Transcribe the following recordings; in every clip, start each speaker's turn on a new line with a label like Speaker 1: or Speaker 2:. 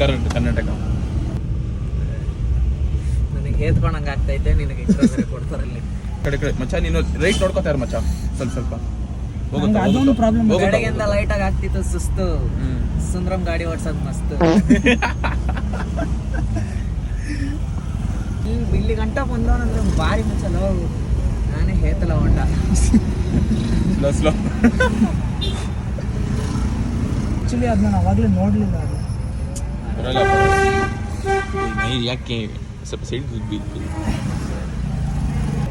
Speaker 1: ಕರ್ನಾಟಕ.
Speaker 2: ನನಗೆ ಹೇತ್ಕೊಂಡಂಗೆ ಆಗ್ತೈತೆ, ನಿನಗೆ ಕೊಡ್ತಾರಲ್ಲಿ
Speaker 1: ಕಡೆ ಮಚ್ಚ. ನೀನು ರೈಟ್ ನೋಡ್ಕೋತಾರ ಮಚ್ಚ, ಸ್ವಲ್ಪ
Speaker 3: ಅದೊಂದು ಪ್ರಾಬ್ಲಮ್.
Speaker 2: ಬೆಳಗ್ಗೆಯಿಂದ ಲೈಟ್ ಆಗಿ ಆಗ್ತಿತ್ತು ಸುಸ್ತು. ಸುಂದ್ರಂ ಗಾಡಿ ಓಡ್ಸೋದು ಮಸ್ತ್. ಇಲ್ಲಿ ಗಂಟ ಬಂದವನಂದ್ರೆ ಭಾರಿ ಮಚ್ಚಲ್ಲ. ನಾನೇ ಹೇತಲ್ಲ ಹೊಂಡ
Speaker 1: ಸ್ಲೋ.
Speaker 3: ಆಕ್ಚುಲಿ ಅದನ್ನ ನಾನು ಅವಾಗಲೇ ನೋಡಲಿಲ್ಲ.
Speaker 1: ಯಾಕೆ ಸ್ವಲ್ಪ ಸೈಡ್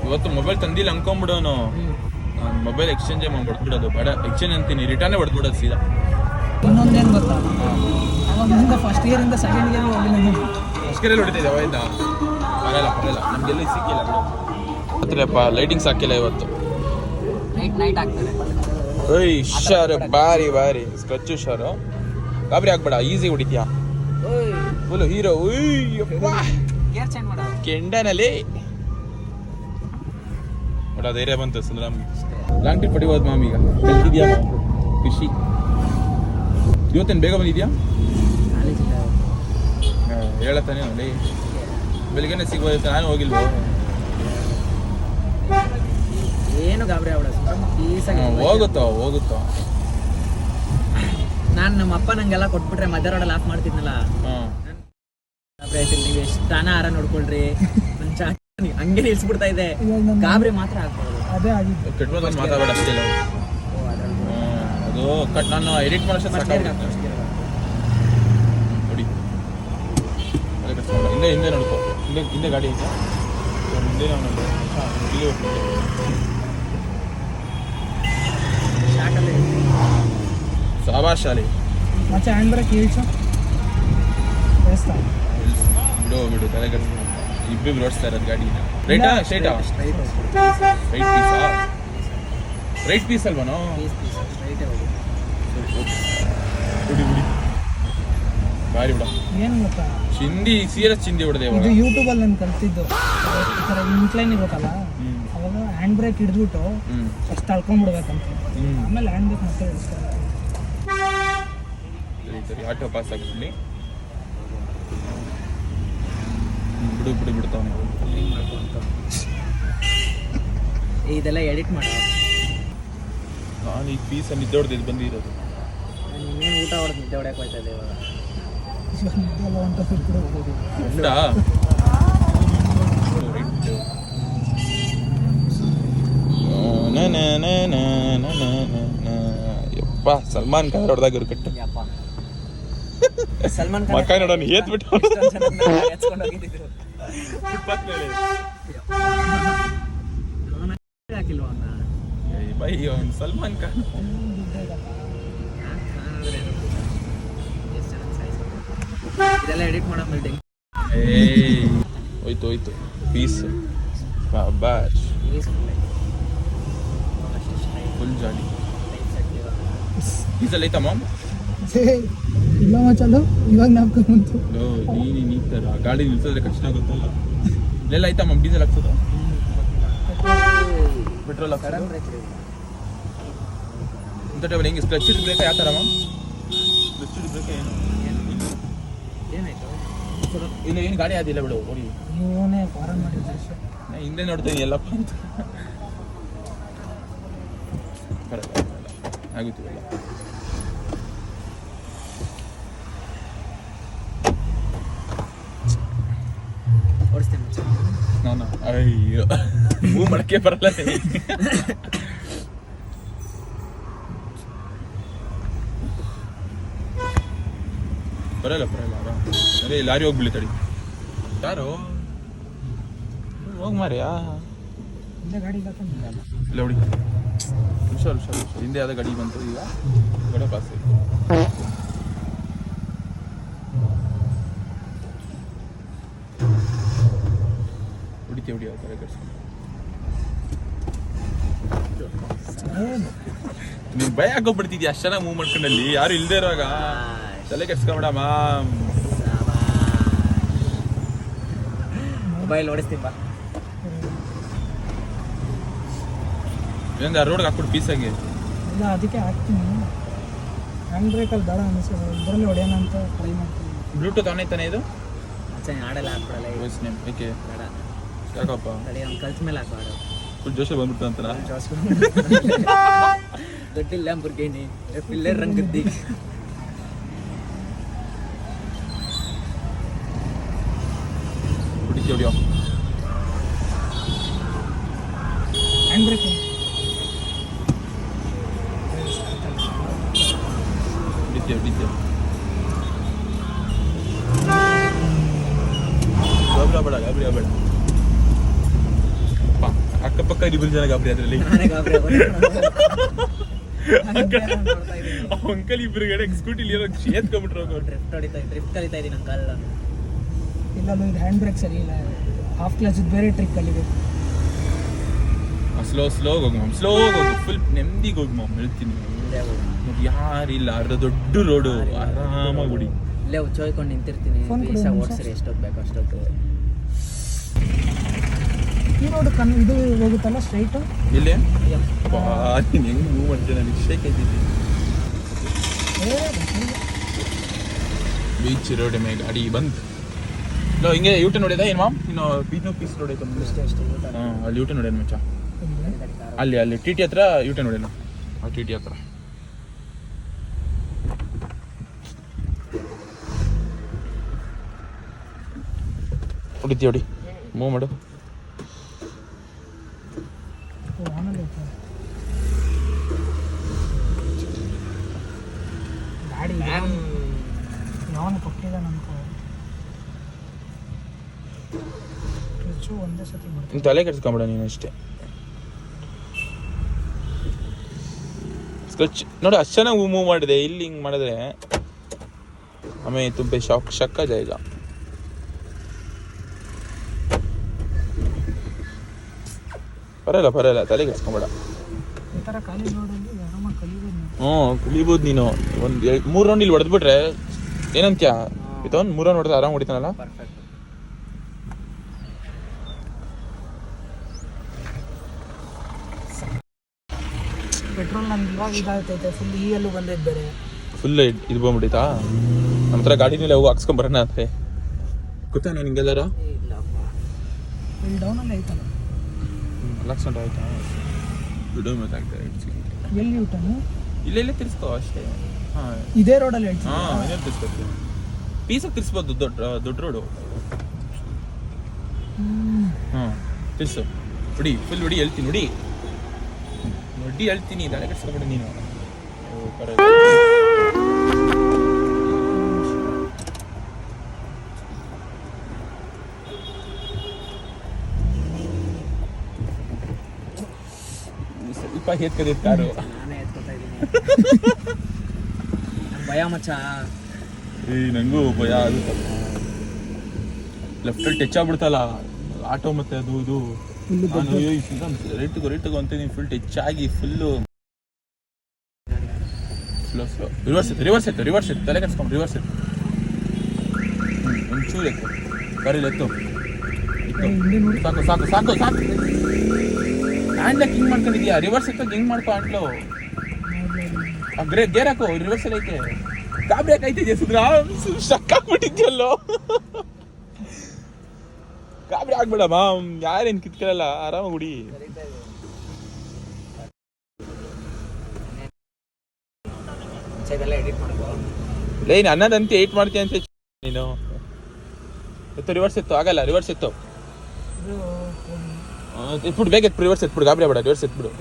Speaker 1: ಇವತ್ತು ಮೊಬೈಲ್ ತಂದಿಲ್ಲ ಅನ್ಕೊಂಡ್ಬಿಡೋನು. ನಾನು ಮೊಬೈಲ್ ಎಕ್ಸ್ಚೇಂಜೇ ಮಾಡ್ಬಿಡೋದು. ಬೇಡ ಎಕ್ಸ್ಚೇಂಜ್ ಅಂತೀನಿ, ರಿಟರ್ನೇ ಹೊಡೆದ್ಬಿಡೋದು ಸೀದಾ.
Speaker 3: ಇನ್ನೊಂದೇನು ಗೊತ್ತಾ, ಅವಾಗ ಮುಂದೆ ಫಸ್ಟ್ ಇಯರಿಂದ ಸೆಕೆಂಡ್ ಇಯರ್ ಹೋಗಿ
Speaker 1: ಫಸ್ಟ್ ಇಯರಲ್ಲಿ ಹೊಡಿತಿದ್ದೆ ಅವಾಗಿಂದ. ಬರಲ್ಲ ನಮಗೆಲ್ಲ ಸಿಕ್ಕಿಲ್ಲ ಬಿಡಪ್ಪ. ಲೈಟಿಂಗ್ಸ್ ಹಾಕಿಲ್ಲ ಇವತ್ತು.
Speaker 2: ನೈಟ್ ಆಗ್ತದೆ.
Speaker 1: ಓಯ್ ಹುಷಾರು, ಬಾರಿ ಸ್ಕ್ರಚ್ ಹುಷಾರು. ಗಾಬರಿ ಆಗ್ಬೇಡ, ಈಸಿ ಹೊಡಿತೀಯಾ ಫುಲ್ ಹೀರೋ.
Speaker 2: ಗೇರ್ ಚೇಂಜ್ ಮಾಡ
Speaker 1: ಕೆಂಡನಲ್ಲಿ ಬಡ ಧೈರ್ಯ ಬಂತು ಸುಂದರಂ. ಲಾಂಗ್ ಟ್ರಿಪ್ ಹೊಡಿಬೋದು ಮಾಮ್. ಈಗ ಕಲ್ತಿದ್ಯಾ ಖುಷಿ? ಇವತ್ತೇನು ಬೇಗ ಬಂದಿದ್ಯಾ? ಹೇಳತ್ತಾನೆ ನೋಡಿ, ಬೆಳಿಗ್ಗೆನೆ ಸಿಗ್ಬೋದು. ನಾನು ಹೋಗಿಲ್ವೋ?
Speaker 2: ಏನು ಗಾಬರಿ
Speaker 1: ಹೋಗುತ್ತೋ.
Speaker 2: ನಾನು ನಮ್ಮ ಅಪ್ಪ ನಂಗೆಲ್ಲ ಕೊಟ್ಬಿಟ್ರೆ ಮಧ್ಯ ರೋಡಲ್ಲಿ ಆಫ್ ಮಾಡ್ತಿದ್ನಲ್ಲ. ಗಾಬರಿ ಆಯ್ತು. ನೀವು ಎಷ್ಟು ತಾನ ಆರ ನೋಡ್ಕೊಳ್ರಿ, ಹಂಗೆ ನಿಲ್ಸ್ಬಿಡ್ತಾ ಇದೆ. ಗಾಬರಿ ಮಾತ್ರ ಆಗ್ಬೋದು.
Speaker 3: ಅದೇ ಆಗಿದ್ದು.
Speaker 1: ಕೆಟ್ಟ ಮಾತಾಡಬೇಡ ಅಷ್ಟೇ. ಅದು ನಾನು ಎಡಿಟ್ ಮಾಡೋ ನೋಡಿ. ಹಿಂದೆ ನೋಡ್ಕೋ. ಹಿಂದೆ ಗಾಡಿ ಐತೆ. ಹಿಂದೆ ಸಾಬಾಶಾಲಿ
Speaker 3: ಮಚ್ಚ. ಹ್ಯಾಂಡ್ ಬ್ರೇಕ್ ಇಳಿಸು.
Speaker 1: ಬಿಡು ತಲೆ ಕೆಡಿಸ್ಕೊ. ಇಬ್ಬಿಬ್ರು ಓಡಿಸ್ತಾ ಇರೋದು ಗಾಡಿನ. ರೈಟಾ ಸ್ಟ್ರೈಟಾ? Right piece ಅಲ್ವನೋ? ಬಿಡಿ ಬಾರಿ ಬಿಡ.
Speaker 3: ಏನು ಗೊತ್ತಾ,
Speaker 1: ಚಿಂದಿ ಸೀರಿಯಸ್ ಚಿಂದಿ ಹೊಡೆದೆ.
Speaker 3: ಇದು ಯೂಟ್ಯೂಬಲ್ಲಿ ನಾನು ಕಲ್ತಿದ್ದು. ಈ ಥರ ಇನ್ಕ್ಲೈನ್ ಇರುತ್ತಲ್ಲ, ಅವಾಗ ಹ್ಯಾಂಡ್ ಬ್ರೇಕ್ ಹಿಡಿದ್ಬಿಟ್ಟು ಫಸ್ಟ್ ತಳ್ಕೊಂಡ್ಬಿಡ್ಬೇಕಂತ. ಆಮೇಲೆ ಹ್ಯಾಂಡ್ ಬ್ರೇಕ್ ಮತ್ತೆ ಹಿಡಿಸ್ತಾರೆ.
Speaker 1: ಸರಿ ಆಟೋ ಪಾಸ್ ಆಗ್ಬಿಡ್ಲಿ. ಬಿಡ್ತಾವನೆ.
Speaker 2: ಇದೆಲ್ಲ ಎಡಿಟ್ ಮಾಡ.
Speaker 1: ನಾನು ಈ ಪೀಸ್ ನಿದ್ದೆ ಹೊಡೆದು ಬಂದಿರೋದು.
Speaker 2: ಇನ್ನೇನು ಊಟ ಹೊಡೆದು ನಿದ್ದೆ ಹೊಡ್ಯಕ್ಕೆ ಹೋಯ್ತಾ ಇದೆ ಇವಾಗ.
Speaker 1: ಯಪ್ಪ ಸಲ್ಮಾನ್ ಖಾನ್ ಹೊಡೆದಾಗ ಇವ್ರು ಕಟ್ಟು.
Speaker 2: ಸಲ್ಮಾನ್
Speaker 1: ಮಕ್ಕ ನೋಡೋಣ ಏತ್ಬಿಟ್ಟು
Speaker 2: ಹಾಕಿಲ್ವಾ
Speaker 1: ಬೈ ಸಲ್ಮಾನ್ ಖಾನ್.
Speaker 2: ಇದೆಲ್ಲ ಎಡಿಟ್ ಮಾಡೋ ಮೇಲೆ
Speaker 1: ಹೋಯ್ತು ಪೀಸ್ ಬಾಶ್ ಫುಲ್ ಜಾಲಿ. ಪೀಸಲ್ಲಿ ಐತಾ ಮಾಮ್?
Speaker 3: ಇಲ್ಲ ಮಚ್ಚಲು, ಇವಾಗ ನಾಲ್ಕು ಬಂತು.
Speaker 1: ನೀನು ಗಾಡಿ ನಿಲ್ಸಿದ್ರೆ ಕಷ್ಟ ಆಗುತ್ತಲ್ಲ. ಇಲ್ಲೆಲ್ಲ ಆಯ್ತಾ ಮಾಮ್? ಡೀಸೆಲ್ ಹಾಕ್ಸೋದು, ಪೆಟ್ರೋಲ್ ಹಾಕ್ಸೋದು ಇಂಥ ಟೈಮಲ್ಲಿ ಹೆಂಗೆ? ಕ್ಲಚ್ ಬ್ರೇಕ್ ಯಾವ ಥರ ಮಾಮ್? ಕ್ಲಚ್ ಬ್ರೇಕ್
Speaker 2: ಏನಾಯ್ತು?
Speaker 1: ಇಲ್ಲ ಏನು ಗಾಡಿ ಆದಿಲ್ಲ ಬಿಡು. ಹೋಗಿ
Speaker 3: ನೀವೇ ಫಾರನ್ ಮಾಡಿದ್ರೆ
Speaker 1: ಹಿಂದೆ ನೋಡ್ತೀನಿ ಎಲ್ಲಪ್ಪ ಅಂತ. ಆಗುತ್ತಿಲ್ಲ.
Speaker 2: ಓಡಿಸ್ತೇನೆ
Speaker 1: ನಾನು. ಅಯ್ಯೋ ಹೂ ಮಡಕೆ ಬರಲ್ಲ. ಬರಲ್ಲ ಅದೇ ಲಾರಿ ಹೋಗ್ಬಿಡಿ ತಡಿ. ಯಾರು ಹೋಗ್ ಮಾರ್ಯಾ?
Speaker 3: ಗಾಡಿ
Speaker 1: ಇಲ್ಲ ನೋಡಿ, ಹುಷಾರು ಹಿಂದೆ ಯಾವ್ದೋ ಗಾಡಿ ಬಂತು. ಈಗ ಗಡೆ ಪಾಸ್ ಹೊಡಿತೀವಿ ಯಾವ ಥರ ಕಟ್ಸ್ಕೊಂಡು. ನೀನು ಭಯ ಹಾಕೋಗ್ಬಿಡ್ತಿದ್ಯಾ ಅಷ್ಟು ಚೆನ್ನಾಗಿ ಮೂವ್ ಮಾಡ್ಕೊಂಡಲ್ಲಿ ಯಾರು ಇಲ್ಲದೆ ಇರುವಾಗ. ತಲೆ ಕೆಡ್ಸ್ಕೊಂಬೇಡಮ್ಮ.
Speaker 2: ಮೊಬೈಲ್ ಓಡಿಸ್ತೀನಿ ಬಾ.
Speaker 1: ಏನಂದ್ರೆ ರೋಡ್ಗೆ ಹಾಕ್ಬಿಟ್ಟು ಪೀಸಾಗಿ.
Speaker 3: ಇಲ್ಲ ಅದಕ್ಕೆ ಹಾಕ್ತೀನಿ. ಹ್ಯಾಂಡ್ ಬ್ರೇಕಲ್ಲಿ ಬೇಡ ಅನಿಸೋದು, ಇದರಲ್ಲಿ ಹೊಡೆಯೋಣ ಅಂತ ಟ್ರೈ ಮಾಡ್ತೀನಿ.
Speaker 1: ಬ್ಲೂಟೂತ್ ಆನ್ ಆಯ್ತಾನೆ ಇದು
Speaker 2: ಅಚ್ಚ ಆಡಲ್ಲ ಹಾಕ್ಬಿಡಲ್ಲ
Speaker 1: ವಾಯ್ಸ್ ನೇಮ್ ಏಕೆ
Speaker 2: ಬೇಡ
Speaker 1: ಯಾಕಪ್ಪ
Speaker 2: ತಡಿ ಅವ್ನು ಕಲ್ತ ಮೇಲೆ ಹಾಕೋದು
Speaker 1: ಫುಲ್ ಜೋಶ ಬಂದ್ಬಿಡ್ತು ಅಂತಲ್ಲ
Speaker 2: ದೊಡ್ಡ ಲ್ಯಾಂಬರ್ಗಿನಿ ಪಿಲ್ಲರ್ ರಂಗದ್ದಿ
Speaker 1: ಹೊಡಿತೀವಿ ಹೊಡಿಯೋ
Speaker 3: ಹ್ಯಾಂಡ್ ಬ್ರೇಕ್
Speaker 1: ಹೊಡಿತೀವಿ ಗಾಬರಿ ಆಗಬೇಡ ಅಕ್ಕಪಕ್ಕ ಇಬ್ಬರು ಜನ ಗಾಬರಿ ಅದರಲ್ಲಿ
Speaker 2: ನಾನೇ ಗಾಬರಿ
Speaker 1: ಅಂಕಲ್ ಇಬ್ಬರಿಗೆ ಸ್ಕೂಟಿಲಿ ಏತ್ಕೊಂಡ್ಬಿಟ್ರು
Speaker 2: ಡ್ರಿಫ್ಟ್ ಕಲಿತಾ ಇದ್ದೀನಿ ಅಂಕಲ್
Speaker 3: ಇಲ್ಲ ಇದು ಹ್ಯಾಂಡ್ ಬ್ರೇಕ್ ಸರಿ ಇಲ್ಲ ಹಾಫ್ ಕ್ಲಾಸ್ ಬೇರೆ ಟ್ರಿಕ್ ಕಲಿಬೇಕು
Speaker 1: ಸ್ಲೋ ಹೋಗಿ ಮ್ಯಾಮ್ ಸ್ಲೋ ಹೋಗು ಫುಲ್ ನೆಮ್ಮದಿಗೆ ಹೋಗಿ ಮ್ಯಾಮ್ ಹೇಳ್ತೀನಿ ಯಾರಿಲ್ಲ ಅರ್ಧ ದೊಡ್ಡ ರೋಡು ಆರಾಮಾಗಿ ಬಿಡಿ
Speaker 2: ಇಲ್ಲೇ ಹುಚ್ಚೋಯ್ಕೊಂಡು ನಿಂತಿರ್ತೀನಿ
Speaker 3: ಫೋನ್ ಕೊಡು
Speaker 2: ಪೀಸ
Speaker 3: ಒಂದು
Speaker 2: ಓಡಿಸ್ರಿ ಎಷ್ಟೊತ್ತು ಬೇಕು ಅಷ್ಟೊತ್ತು
Speaker 3: ಈ ರೋಡ್ ಇದು ಹೋಗುತ್ತಲ್ಲ ಸ್ಟ್ರೈಟು
Speaker 1: ಎಲ್ಲಿ ನೀನು ಹೆಂಗೆ ಮೂವ್ ಮಾಡ್ತೀನಿ ನನಗೆ ಶೇಕ್ ಆಯ್ತಿದ್ದೆ ಬೀಚ್ ರೋಡ್ ಮೇಲೆ ಗಾಡಿ ಬಂತು ಇಲ್ಲ ಹಿಂಗೆ ಯೂಟರ್ನ್ ನೋಡಿದ ಏನು ಮ್ಯಾಮ್ ಇನ್ನು ಪೀಸ್ ರೋಡ್ ಐತೆ
Speaker 2: ಅಷ್ಟೇ
Speaker 1: ಹಾಂ ಅಲ್ಲಿ ಯೂಟರ್ನ್ ನೋಡ್ಯಾನ ಮಚ್ಚ ಅಲ್ಲಿ ಟಿ ಟಿ ಹತ್ರ ಯೂಟರ್ನ್ ನೋಡ್ಯಾನ ಆ ಟಿ ಟಿ ಹತ್ರ ಹೊಡಿ ಮೂವ್ ಮಾಡು
Speaker 3: ಗಾಡಿ ಯಾವನು ಕೊಟ್ಟಿದ್ದ ನಮ್ಗೆ ಒಂದೇ ಸತಿ ಮಾಡ್ತೀನಿ
Speaker 1: ನೀನು ತಲೆ ಕೆಡ್ಸ್ಕೊಂಬೇಡ ನೀನು ಅಷ್ಟೇ ಸ್ಕ್ರಚ್ ನೋಡಿ ಅಷ್ಟು ಚೆನ್ನಾಗಿ ಮೂವ್ ಮಾಡಿದೆ ಇಲ್ಲಿ ಹಿಂಗೆ ಮಾಡಿದ್ರೆ ಆಮೇಲೆ ತುಂಬ ಶಕ್ಕ ಜಾಗ ಪರವಾಗಿಲ್ಲ ತಲೆ ಕೆಡ್ಸ್ಕೊಂಬೇಡ
Speaker 3: ಈ ಥರ ಖಾಲಿ ರೋಡಲ್ಲಿ ಆರಾಮಾಗಿ ಕಲಿಬೋದು
Speaker 1: ಕಲಿಬೋದು ನೀನು ಒಂದು 3 ರೌಂಡ್ ಇಲ್ಲಿ ಹೊಡೆದ್ಬಿಟ್ರೆ ಏನಂತ್ಯಾ ಇದೊಂದು 3 ರೌಂಡ್ ಹೊಡೆದ್ರೆ ಆರಾಮ್ ಹೊಡಿತಾನಲ್ಲ
Speaker 2: ಪರ್ಫೆಕ್ಟ್
Speaker 3: ಪೆಟ್ರೋಲ್ ನಮ್ಗೆ ಇವಾಗ ಇದಾಗ್ತೈತೆ ಫುಲ್ ಎಲ್ಲೂ ಬಂದೈತೆ ಬೇರೆ
Speaker 1: ಫುಲ್ ಇದು ಬಂದ್ಬಿಟ್ಟಿತಾ ನಮ್ಮ ಹತ್ರ ಗಾಡಿ ಮೇಲೆ ಹೋಗಿ ಹಾಕ್ಸ್ಕೊಂಬರೋಣ ಅಂದ್ರೆ ಗೊತ್ತಾ ನಾನು ಹಿಂಗೆಲ್ಲಾರ
Speaker 2: ಇಲ್ಲಪ್ಪ
Speaker 3: ಇಲ್ಲಿ ಡೌನಲ್ಲಿ ಐತಲ್ಲ
Speaker 1: ಲಕ್ಷ ಆಯ್ತಾ ದುಡ್ಡು ಗೊತ್ತಾಗ್ತದೆ
Speaker 3: ಎಲ್ಲಿ ಊಟನು
Speaker 1: ಇಲ್ಲೆಲ್ಲೇ ತಿರ್ಸ್ಕೋ ಅಷ್ಟೇ ಹಾಂ
Speaker 3: ಇದೇ ರೋಡಲ್ಲಿ ಹೇಳ್ತೀನಿ
Speaker 1: ಹಾಂ ಏನೇನು ತಿರ್ಸ್ಬೇಕು ಪೀಸಾಗಿ ತಿರ್ಸ್ಬೋದು ದೊಡ್ಡ ರೋಡು ಹಾಂ ತಿರ್ಸು ಹೊಡಿ ಫುಲ್ ಹೊಡಿ ಹೇಳ್ತೀನಿ ನೋಡಿ ಹೇಳ್ತೀನಿ ತಲೆ ಕೆಡ್ಸ್ಕೊಬೇಡ ನೀನು ಸ್ವಲ್ಪ ಎತ್ಕದಿತ್ತು ಕಾರು
Speaker 2: ನಾನೇ ಎತ್ಕೊತಾ ಇದ್ದೀನಿ ಭಯ ಮಚ್ಚ
Speaker 1: ನಂಗೂ ಭಯ ಅದು ಲೆಫ್ಟಲ್ಲಿ ಟಚ್ ಆಗ್ಬಿಡ್ತಲ್ಲ ಆಟೋ ಮತ್ತೆ ಅದು ಇದು ನಾನು ರೈಟ್ಗೋ ಅಂತೀನಿ ಫುಲ್ ಟಚ್ ಆಗಿ ಫುಲ್ಲು ಸ್ಲೋ ರಿವರ್ಸ್ ಎತ್ತು ತಲೆ ಕಟ್ಸ್ಕೊಂಡು ರಿವರ್ಸ್ ಎತ್ತು ಒಂಚೂರು ಎತ್ತು ಕರೀಲಿ ಎತ್ತು ಸಾಕು ಹ್ಯಾಂಡ್ಲಾಕ್ ಹಿಂಗೆ ಮಾಡ್ಕೊಂಡಿದ್ಯಾ ರಿವರ್ಸ್ ಎತ್ತೋದು ಹಿಂಗೆ ಮಾಡ್ಕೊ ಹ್ಯಾಂಡ್ಲು ಗೇರ್ ಹಾಕು ರಿವರ್ಸಲ್ಲಿ ಐತೆ ಗಾಬರಿ ಹಾಕೈತಿದ್ಯಾ ಸುದ್ರಾ ಸ್ಟಕ್ ಆಗ್ಬಿಟ್ಟಿದ್ಯಲ್ಲೋ ಗಾಬರಿ ಆಗ್ಬೇಡ ಮಾಮ್ ಯಾರೇನು ಕಿತ್ಕೊಳ್ಳಲ್ಲ ಆರಾಮಾಗಿ ಹುಡಿ
Speaker 2: ಇದೆಲ್ಲ ಎಡಿಟ್ ಮಾಡ್ಕೋ
Speaker 1: ಲೈನ್ ಅನ್ನದಂತೆ ಏಟ್ ಮಾಡ್ತೀಯ ಅಂತ ನೀನು ಎತ್ತು ರಿವರ್ಸ್ ಎತ್ತು ಆಗಲ್ಲ ರಿವರ್ಸ್ ಎತ್ತು ಎತ್ಬಿಡು ಬೇಗ ಎತ್ತು ರಿವರ್ಸ್ ಎತ್ಬಿಡು ಗಾಬರಿ ಬೇಡ ರಿವರ್ಸ್ ಎತ್ಬಿಡು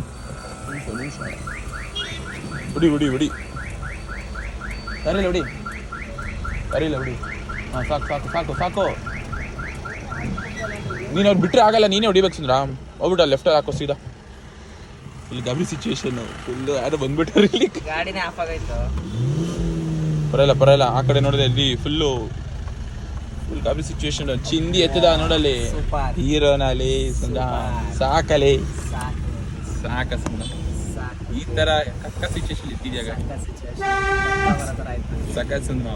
Speaker 1: ಹುಡಿ ಕರೀಲ ಹುಡಿ ಹಾಂ ಸಾಕು ನೀನು ಅವ್ರು ಬಿಟ್ಟರೆ ಆಗಲ್ಲ ನೀನೇ ಹೊಡಿಬೇಕು ಸುಂದ್ರ ಹೋಗ್ಬಿಟ್ಟು ಲೆಫ್ಟಲ್ಲಿ ಹಾಕೋ ಸೀದಾ ಇಲ್ಲಿ ಗಾಬರಿ ಸಿಚುವೇಶನ್ ಫುಲ್ ಯಾರು ಬಂದ್ಬಿಟ್ಟಾರೆ ಇಲ್ಲಿ
Speaker 2: ಗಾಡಿನೇ ಆಫ್ ಆಗೈತು
Speaker 1: ಪರವಾಗಿಲ್ಲ ಆ ಕಡೆ ನೋಡಿದ್ರೆ ಇಲ್ಲಿ ಫುಲ್ ಗಾಬರಿ ಸಿಚುವೇಶನ್ ಚಿಂದಿ ಎತ್ತದ ನೋಡಲ್ಲಿ
Speaker 2: ಸೂಪರ್
Speaker 1: ಹೀರೋನಲ್ಲಿ ಸಾಕಲಿ
Speaker 2: ಸಾಕು
Speaker 1: ಸುಂದ ಈ ತರ ಕಕ್ಕ ಸಿಚುವೇಶನ್ ಇಟ್ಟಿದ್ಯಾಗ ಸಾಕ ಸುಂದ್ರ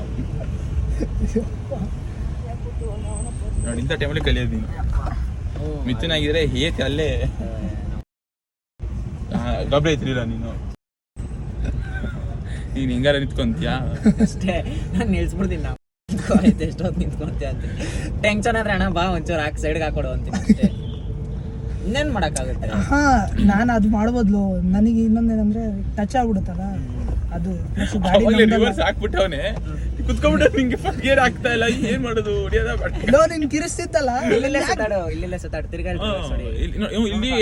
Speaker 1: ನೋಡಿ ಇಂಥ ಟೈಮಲ್ಲಿ ಕಲಿಯೋದು ನೀನು ಮಿಥುನ್ ಆಗಿದ್ರೆ ಹೇತಿ ಅಲ್ಲೇ ಗಾಬರಿ ಐತಿರಲಿಲ್ಲ ನೀನು ಹಿಂಗಾರ ನಿಂತ್ಕೊಂತೀಯಾ
Speaker 2: ಅಷ್ಟೇ ನಾನು ನಿಲ್ಸ್ಬಿಡ್ತೀನಿ ನಾವು ಆಯ್ತು ಎಷ್ಟೊತ್ತು ನಿಂತ್ಕೊಂತೆ ಅಂತ ಟೆನ್ಷನ್ ಆದ್ರೆ ಅಣ್ಣ ಬಾ ಒಂಚೂರು ಹಾಕಿ ಸೈಡ್ಗೆ ಹಾಕೊಡು ಅಂತೀನಿ ಅಷ್ಟೇ. ಇನ್ನೇನ್ ಮಾಡಕ್ಕಾಗುತ್ತೆ.
Speaker 3: ಹಾ ನಾನು ಅದು ಮಾಡ್ಬೋದ್ಲು. ನನಗೆ ಇನ್ನೊಂದೇನಂದ್ರೆ ಟಚ್ ಆಗ್ಬಿಡುತ್ತಲ್ಲ ಅದು plus ಗಾಡಿ
Speaker 1: ರಿವರ್ಸ್ ಹಾಕ್ಬಿಟ್ಟವನೆ ಕುತ್ಕೊಂಡ್ಬಿಟ್ಟು ನಿಂಗೆ ಗೇರ್ ಆಗ್ತಾ ಇಲ್ಲ, ಏನ್ ಮಾಡೋದು ಹೊಡಿಯೋದ
Speaker 3: ನೀನ್ ಕಿರಿಸ್ತಿತ್ತಲ್ಲ
Speaker 2: ಇಲ್ಲೆಲ್ಲ ಸುತ್ತಾಡು ತಿರ್ಗಾಡಿ
Speaker 1: ಇಲ್ಲಿ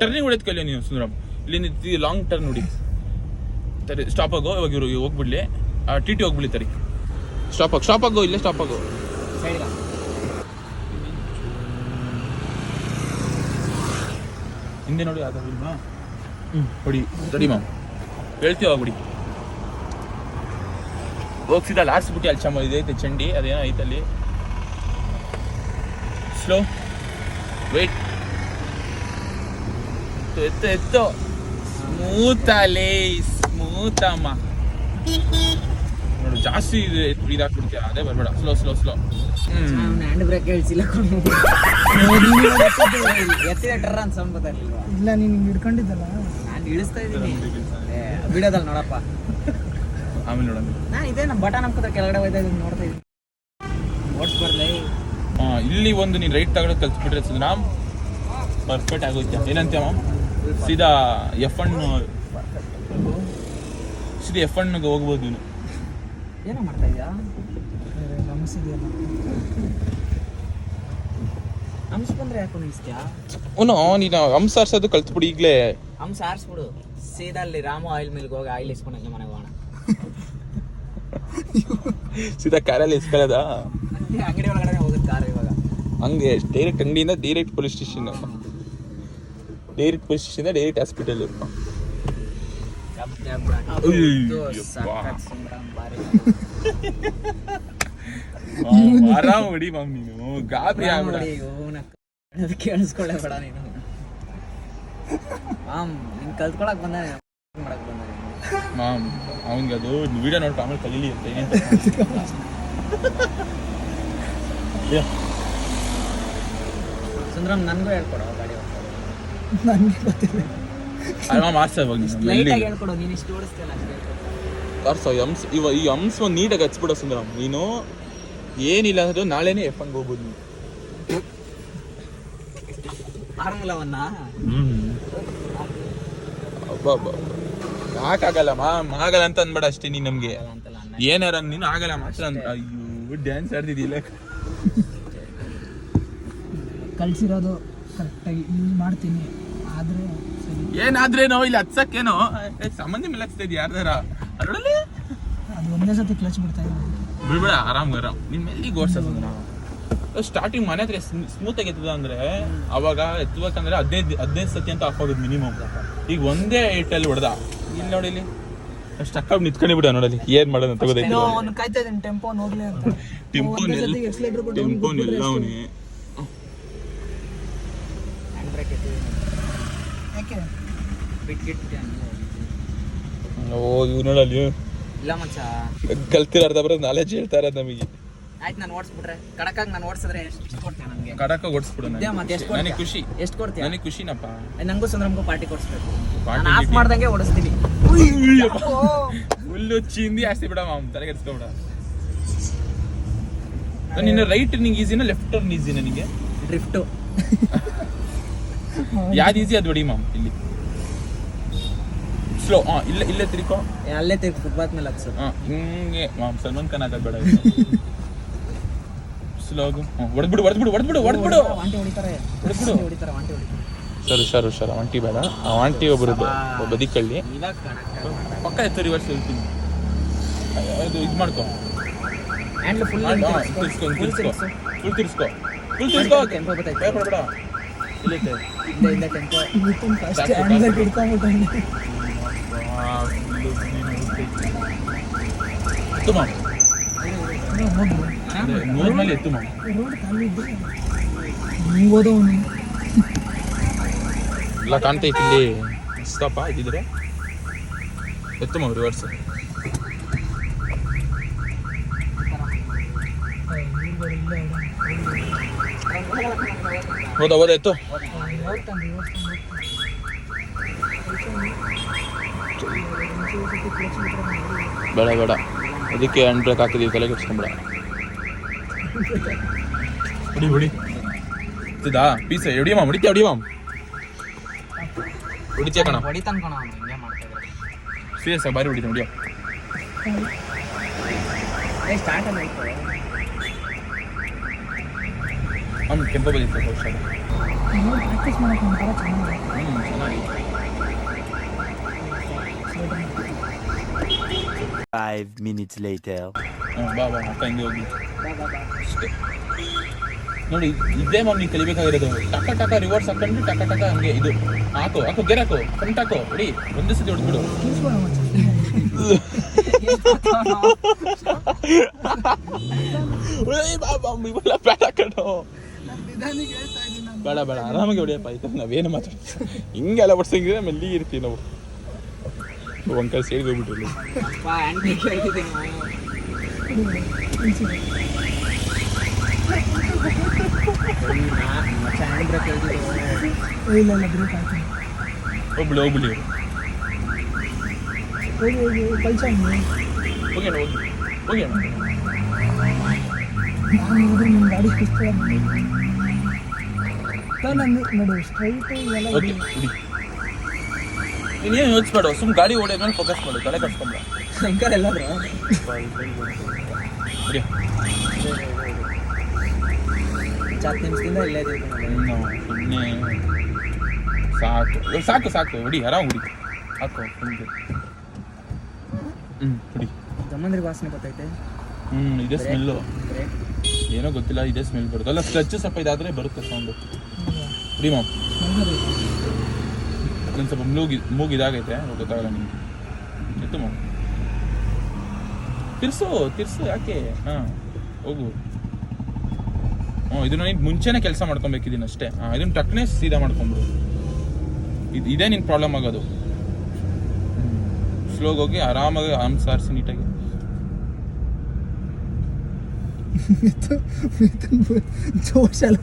Speaker 1: ಟರ್ನಿಂಗ್ ಹೊಡೆದ್ ಕಲಿಯೋ ನೀವು ಸುಂದರಂ. ಇಲ್ಲಿ ಲಾಂಗ್ ಟರ್ನ್ ನೋಡಿ. ಸ್ಟಾಪ್ ಆಗೋ, ಇವಾಗ ಇವರು ಹೋಗ್ಬಿಡ್ಲಿ, ಟಿ ಟಿ ಹೋಗ್ಬಿಡ್ಲಿ ತರಿ. ಸ್ಟಾಪ್ ಆಗೋ, ಇಲ್ಲೇ ಸ್ಟಾಪ್ ಆಗೋ.
Speaker 2: ಸೈಡ್ಗ
Speaker 1: ಹಿಂದೆ ನೋಡಿ ಅದಾಗಿಲ್ವಾ? ಹೊಡಿ ತಡಿ ಮ್ಯಾಮ್, ಹೇಳ್ತೀವ ಬಿಡಿ. ಹೋಗ್ಸಿದ ಲಾಸ್ಟ್ ಬಿಟ್ಟು ಅಲ್ಲಿ ಚಮ್ಮ ಇದೈತೆ ಚಂಡಿ, ಅದೇನೋ ಐತಲ್ಲಿ. ಸ್ಲೋ ವೇಟ್, ಎತ್ತು ಸ್ಮೂತಲೇ ಸ್ಮೂತಮ್ಮ ನೋಡು. ಜಾಸ್ತಿ ಇದಾಕ್ಬಿಡ್ತೀಯ, ಅದೇ ಬರ್ಬೇಡ. ಸ್ಲೋ
Speaker 2: ಹ್ಯಾಂಡ್ ಬ್ರೇಕ್ ಹೇಳ್ಸಿಲ್ಲ ಎತ್ತಿದ ಟರ್ರ ಅಂತ ಸೌಂಡ್ ಗೊತ್ತಾಗ್ಲಿಲ್ವಾ?
Speaker 3: ಇಲ್ಲ ನೀನ್ ಹಿಡ್ಕೊಂಡಿದ್ದಲ್ಲ
Speaker 2: ನಾನು ಇಳಿಸ್ತಾ ಇದ್ದೀನಿ ಬಿಡೋದಲ್ಲ ನೋಡಪ್ಪ.
Speaker 1: ಆಮೇಲೆ ನೋಡೋಣ.
Speaker 2: ನಾನು ಇದೇ ನಮ್ಮ ಬಟನ್ ಹಾಕೋದ ಕೆಳಗಡೆ ಹೋಯ್ತಾ ಇದೀನಿ, ನೋಡ್ತಾ ಇದ್ದೀನಿ. ಓಡಿಸ್ಬಾರ್ಲೇ.
Speaker 1: ಇಲ್ಲಿ ಒಂದು ನೀನು ರೈಟ್ ತಗೊಳ್ಳೋದು ಕಲ್ಸ್ಬಿಟ್ರೆ ಸುಂದರಾಮ್ ಪರ್ಫೆಕ್ಟ್ ಆಗೋಯ್ತು. ಏನಂತೀಯ ಮ್ಯಾಮ್? ಸೀದಾ F1 ಹೋಗ್ಬೋದು ನೀನು.
Speaker 2: ಏನೋ ಮಾಡ್ತಾ ಇದೆಯಾ?
Speaker 3: ಗಮನಿಸಿದ್ಯಲ್ಲ
Speaker 2: ಹಂಸ ಬಂದ್ರೆ ಯಾಕೋ ನಿಲ್ಸ್ತ್ಯಾ?
Speaker 1: ನೀನು ಹಂಸ ಆರ್ಸೋದು ಕಲ್ತ್ಬಿಡಿ ಈಗಲೇ.
Speaker 2: ಹಂಸ ಆರಿಸ್ಬಿಡು, ಸೀದಾ ಅಲ್ಲಿ ರಾಮು ಆಯಿಲ್ ಮಿಲ್ಗೆ ಹೋಗಿ ಆಯಿಲ್ ಇಸ್ಕೊಂಡಂಗೆ ಮನೆಗೆ ಹೋಗೋಣ.
Speaker 1: ಸೀದಾ ಕಾರಲ್ಲಿ ಇಸ್ಕೊಳ್ಳೋದ?
Speaker 2: ಅಂಗಡಿ ಒಳಗಡೆ ಹೋಗುತ್ತೆ ಕಾರ್ ಇವಾಗ.
Speaker 1: ಹಂಗೆ ಡೈರೆಕ್ಟ್ ಅಂಗಡಿಯಿಂದ direct police station, direct hospital. ಆರಾಮ್ ಹೊಡಿ ಮ್ಯಾಮ್, ನೀನು ಗಾಬರಿ ಆಗ್ಬೇಡ.
Speaker 2: ಕೇಳಿಸ್ಕೊಳ್ಳೇ ಬೇಡ ನೀನು. ಮಾಮ್ ನೀನ್ ಕಲ್ತ್ಕೊಳಕ್ ಬಂದ ಮಾಡಕ್ ಬಂದ
Speaker 1: ಮ್ಯಾಮ್. ಅವನಿಗೆ ಅದು ವಿಡಿಯೋ ನೋಡ್ಕೊ ಆಮೇಲೆ ಕಲೀಲಿ ಅಂತ.
Speaker 2: ಸುಂದರಂ ನನಗೂ ಹೇಳ್ಕೊಡು ಗಾಡಿ
Speaker 3: ನನಗೆ ಗೊತ್ತಿಲ್ಲ.
Speaker 2: ಲೈಟಾಗಿ ಹೇಳ್ಕೊಡು, ನೀನು ಇಷ್ಟು ಓಡಿಸ್ತೀಯಲ್ಲ ಅಷ್ಟೇ.
Speaker 1: ಈ ಹಂಸ ಒಂದು ನೀಟಾಗಿ ಹಚ್ಬಿಡೋ ಸುಂದರಂ. ನೀನು ಏನಿಲ್ಲ ಅಂದ್ರೆ ನಾಳೆನೇ F1 ಹೋಗ್ಬೋದು ನೀನು.
Speaker 2: ಫಾರ್ಮುಲಾವನ್ನ
Speaker 1: ಯಾಕಾಗಲ್ಲ ಮ್ಯಾಮ್, ಆಗಲ್ಲ ಅಂತ ಅನ್ಬೇಡ ಅಷ್ಟೇ. ನೀನು ನಮ್ಗೆ
Speaker 2: ಅಂತಲ್ಲ
Speaker 1: ಏನಾರ ನೀನು ಆಗಲ್ಲ ಮಾತ್ರ ಅಂತ. ಅಯ್ಯೋ ಡ್ಯಾನ್ಸ್ ಆಡ್ತಿದ್ದಿಲ್ಲ.
Speaker 3: ಕಳ್ಸಿರೋದು ಕರೆಕ್ಟಾಗಿ ಯೂಸ್ ಮಾಡ್ತೀನಿ, ಆದ್ರೆ ಸರಿ.
Speaker 1: ಏನಾದ್ರೇನೋ ಇಲ್ಲಿ ಹಚ್ಚಕ್ಕೇನೋ ಸಂಬಂಧಿ ಮೇಲೆ ಹಚ್ತಾ ಇದೀಯ ಯಾರ್ದಾರ ಅದರಲ್ಲಿ.
Speaker 3: ಅದು ಒಂದೇ ಸತಿ ಕ್ಲಚ್ ಬಿಡ್ತಾ ಇದ್ದೀನಿ.
Speaker 1: ಬಿಡ್ಬೇಡ, ಆರಾಮ್ ನಿನ್ ಮೆಲ್ಲಿಗೆ ಓಡ್ಸೋದು. ಸ್ಟಾರ್ಟಿಂಗ್ ಮನೆ ಹತ್ರ ಸ್ಮೂತ್ ಆಗಿ ಎತ್ತದ ಅಂದ್ರೆ ಅವಾಗ ಎತ್ತಬೇಕಂದ್ರೆ 15 ಸತಿ ಅಂತ ಆಫ್ ಆಗೋದು ಮಿನಿಮಮ್. ಈಗ ಒಂದೇ ಏಟಲ್ಲಿ ಹೊಡೆದ. ಇಲ್ಲಿ ನೋಡಿ, ಇಲ್ಲಿ ಅಷ್ಟು ಅಕ್ಕ ನಿಂತ್ಕೊಂಡಿ ಬಿಡ. ನೋಡಲಿ ಏನ್ ಮಾಡೋದು ಅಂತ ಗೊತ್ತಾಯ್ತು.
Speaker 3: ಅವ್ನು ಕಾಯ್ತಾ ಇದ್ದೀನಿ ಟೆಂಪೋ ಹೋಗ್ಲಿ ಅಂತ.
Speaker 1: ಟೆಂಪೋನ್ ಎಲ್ಲ ಅವನೇ.
Speaker 2: ಹ್ಯಾಂಡ್ ಬ್ರೇಕ್ ಎತ್ತಿದ್ದೀನಿ.
Speaker 3: ಯಾಕೆ
Speaker 2: ಬಿಟ್ಗಿಟ್ಟು
Speaker 1: ಓ ಇವ್ ನೋಡಲ್ಲಿ
Speaker 2: ಇಲ್ಲ ಮಚ್ಚ,
Speaker 1: ಕಲ್ತಿರಾರ್ದ ಬರೋದು ನಾಲೆಜ್ ಹೇಳ್ತಾ ಇರೋದು ನಮಗೆ.
Speaker 2: ಆಯ್ತು ನಾನು ಓಡಿಸ್ಬಿಟ್ರೆ ಕಡಕಾಗಿ ನಾನು ಓಡಿಸಿದ್ರೆ ಎಷ್ಟು ಕೊಡ್ತೀಯ ನನಗೆ?
Speaker 1: ಕಡಕ ಓಡಿಸ್ಬಿಡು.
Speaker 2: ಮತ್ತೆ ಎಷ್ಟು
Speaker 1: ನನಗೆ ಖುಷಿ,
Speaker 2: ಎಷ್ಟು ಕೊಡ್ತೀಯ?
Speaker 1: ನನಗೆ ಖುಷಿನಪ್ಪ.
Speaker 2: ನಂಗೂ ಸುಂದರಮ್ಗೂ ಪಾರ್ಟಿ ಕೊಡಿಸ್ಬೇಕು.
Speaker 1: ಪಾರ್ಟಿ
Speaker 2: ನಾನು ಆಫ್ ಮಾಡ್ದಂಗೆ ಓಡಿಸ್ತೀನಿ.
Speaker 1: ಫುಲ್ಲು ಚಿಂದಿ ಆಸ್ತಿ ಬಿಡ ಮಾಮ್, ತಲೆಗೆ ಎಡ್ಸ್ಕೊಬಿಡ. ನಿನ್ನ ರೈಟ್ ಟರ್ನಿಂಗ್ ಈಸಿನ ಲೆಫ್ಟ್ ಟರ್ನ್ ಈಸಿ ನನಗೆ?
Speaker 2: ಡ್ರಿಫ್ಟು
Speaker 1: ಯಾವ್ದು ಈಸಿ ಅದು ಹೊಡಿ ಮಾಮ್. ಇಲ್ಲಿ ಸ್ಲೋ. ಇಲ್ಲೇ ತಿರ್ಕೋ,
Speaker 2: ಅಲ್ಲೇ ತೆಗ್ದು ಫುಟ್ಪಾತ್ ಮೇಲೆ ಹತ್ಸು.
Speaker 1: ಹಿಂಗೆ ಮಾಮ್ ಸಲ್ಮಾನ್ ಖಾನ್ ಆಗದ್ ಬೇಡ. ಸ್ಲೋ ಹೊಡೆದ್ಬಿಡು.
Speaker 2: ವಾಂಟಿ ಹೊಡಿತಾರೆ, ಹೊಡಿತಾರೆ ವಾಂಟಿ ಹೊಡಿತಾರೆ.
Speaker 1: ಸರ್ ಆಂಟಿ ಬೇಡ. ಆ ಆಂಟಿ ಒಬ್ಬರು ಬದಿಕಳ್ಳಿ
Speaker 2: ಇವಾಗ ಕಡಕ
Speaker 1: ಪಕ್ಕ ಎತ್ತು ರಿವರ್ಸ್ ಹೇಳ್ತೀನಿ. ಅದು ಇದು ಮಾಡ್ಕೊ,
Speaker 2: ಹ್ಯಾಂಡ್ಲ್ ಫುಲ್
Speaker 1: ತಿರ್ಸ್ಕೊ.
Speaker 2: ಟೆಂಪೋ ಗೊತ್ತಾಯ್ತು.
Speaker 1: ಭಯಪಡಬೇಡ. ಇಲ್ಲೈತೆ
Speaker 2: ಇಲ್ಲ ಟೆಂಪೋ
Speaker 3: ಅಷ್ಟೇ ಹ್ಯಾಂಡ್ ಬ್ರೇಕ್ ಹಿಡ್ಕೊಂಡ್ಬಿಟ್ಟು
Speaker 1: ಎತ್ತು ಮಾಮ್, ನೋರ್ಮಲ್ ಎತ್ತು ಮಾಮ್.
Speaker 3: ರೋಡ್ ಖಾಲಿ ಇದ್ದೆ ಹಿಂಗೋದು
Speaker 1: ಎಲ್ಲ ಕಾಣ್ತೈತಿ ಇಲ್ಲಿ. ಸ್ಟಾಪ ಇದ್ದಿದ್ರೆ ಎತ್ತು ಮಾಮ್ ರಿವರ್ಸ್. ಹೋದ ಎತ್ತು. ಬೇಡ ಅದಕ್ಕೆ ಹ್ಯಾಂಡ್ ಬ್ರೇಕ್ ಹಾಕಿದೀವಿ, ತಲೆ ಕೆಡ್ಸ್ಕೊಂಬೇಡ. ಹೊಡಿ ಹೊಡಿ ಇದಾ ಪೀಸ್ ಹೊಡಿ ಮಾಮ್ ಹೊಡಿತೀಯ ಕಣ
Speaker 2: ಹೊಡಿತಾನ ಕಣ ಅವ್ನು ಹಿಂಗೆ ಮಾಡ್ತಾ ಇದ್ದಾರೆ.
Speaker 1: ಸೀರಿಯಸ್ ಆಗಿ ಬಾರಿ ಹೊಡಿತಾನೆ ಹೊಡಿಯೋ
Speaker 2: ಸ್ಟಾರ್ಟ್ ಅಲ್ಲ ಆಯ್ತು.
Speaker 1: ಅವ್ನು ಕೆಂಪಬಲ್ ಇತ್ತು ಬಹುಶಃ.
Speaker 3: ಪ್ರಾಕ್ಟೀಸ್ ಮಾಡಕ್ಕೆ ಒಂಥರ ಚೆನ್ನಾಗಿದೆ.
Speaker 1: ಚೆನ್ನಾಗಿ
Speaker 4: 5 minutes later.
Speaker 1: ಬಾ ಅಕ್ಕ ಹಿಂಗೆ ಹೋಗಿ
Speaker 2: ಬಾ ಬಾ ಬಾ.
Speaker 1: ಅಷ್ಟೇ ನೋಡಿ. ಇದೇ ಮಾಮ್ ನೀವು ಕಲಿಬೇಕಾಗಿರೋದು. ಟಕ ರಿವರ್ಸ್ ಹಾಕೊಂಡು ಟಕ ಹಂಗೆ ಇದು ಹಾಕು ಗೆರ್ ಹಾಕು ಫ್ರಂಟ್ ಹಾಕು ಹೊಡಿ ಒಂದೇ ಸತಿ ಹೊಡೆದ್ಬಿಡು.
Speaker 3: ನಿಲ್ಸ್ಬೇಡ ಮಚ್ಚ.
Speaker 1: ಇವೆಲ್ಲ ಬೇಡ ಕಣೋ,
Speaker 3: ನಿಧಾನಿಗೆ ಹೇಳ್ತಾ ಇದ್ದೀನಿ ನಾನು.
Speaker 1: ಬೇಡ ಆರಾಮಾಗಿ ಹೊಡಿಯಪ್ಪ. ಆಯ್ತು ನಾವೇನು ಮಾತಾಡ ಹಿಂಗೆಲ್ಲ ಬಡ್ಸಂಗಿದ್ರೆ ಮೆಲ್ಲಿ ಇರ್ತೀವಿ ನಾವು. ಒಂದ್ಕಲ್ ಸೈಡ್ಗೆ ಹೋಗ್ಬಿಟ್ಟು
Speaker 2: ಬಾ ಹ್ಯಾಂಡ್ ಬ್ರೇಕ್ ಹೇಳ್ತಿದ್ದೀನಿ ನಾನು. ಹ್ಯಾಂಡ್ ಬ್ರೇಕ್ ಹೇಳ್ತಿದ್ದೀನಿ.
Speaker 3: ಇಲ್ಲ ಬ್ರೇಕ್ ಹಾಕ್ತೀನಿ.
Speaker 1: ಹೋಗ್ಬಿಡಿ
Speaker 3: ಹೋಗಿ ಕಳ್ಸ
Speaker 1: ಹೋಗಿ
Speaker 3: ನಾನು ಇದ್ರೆ ನಿಮ್ಮ ಗಾಡಿ ಕಿಸ್ತ ನಾನು ನೋಡು ಸ್ಟ್ರೈಟ್ ಎಲ್ಲ
Speaker 1: ಓಕೆ ಹುಡಿ. ನೀನೇನು ಯೋಚಿಸ್ಬೇಡ, ಸುಮ್ಮನೆ ಗಾಡಿ ಓಡೋ ಮೇಲೆ ಫೋಕಸ್ ಮಾಡು, ತಲೆ ಕಟ್ಸ್ಕೊಂಬೇಡ.
Speaker 2: ಶಂಕರ್ ಎಲ್ಲಾದ್ರು
Speaker 1: ಹೊಡಿಯೋ
Speaker 2: 10 ನಿಮಿಷದಿಂದ ಇಲ್ಲೇ ಇದ್ದೀವಿ.
Speaker 1: ಸುಮ್ಮನೆ ಸಾಕು ಹೊಡಿ, ಆರಾಮ್ ಹೊಡಿ. ಹಾಕು ಹುಡಿ.
Speaker 2: ಜಮ್ಮಂದ್ರಿಗೆ ವಾಸನೆ ಬರ್ತೈತೆ.
Speaker 1: ಇದೇ ಸ್ಮೆಲ್ಲು.
Speaker 2: ಬ್ರೇಕ್
Speaker 1: ಏನೋ ಗೊತ್ತಿಲ್ಲ, ಇದೇ ಸ್ಮೆಲ್ ಬರುತ್ತೆ. ಅಲ್ಲ ಸ್ಟ್ರೆಚ್ ಸ್ವಲ್ಪ ಇದಾದರೆ ಬರುತ್ತೆ ಸೌಂಡು. ಹುಡಿ ಮಾಮ್, ನನ್ನ ಸ್ವಲ್ಪ ಮೂಗು ಇದಾಗೈತೆ, ಗೊತ್ತಾಗಲ್ಲ ನಿಮಗೆ. ಎತ್ತು ಮಾಮ್, ತಿರ್ಸು ಯಾಕೆ? ಹಾಂ ಹೋಗು. ಇದನ್ನ ನೀನು ಮುಂಚೆನೇ ಕೆಲಸ ಮಾಡ್ಕೊಬೇಕಿದ್ದೀನಿ ಅಷ್ಟೇ. ಇದನ್ನ ಟಕ್ನೇ ಸೀದಾ ಮಾಡ್ಕೊಂಬಿಡು. ಇದೇ ನಿನ್ನ ಪ್ರಾಬ್ಲಮ್ ಆಗೋದು. ಸ್ಲೋಗಿ ಹೋಗಿ ಆರಾಮಾಗಿ ಸಾರಿಸಿ ನೀಟಾಗಿ.
Speaker 3: ಜೋಶಲ್ಲಿ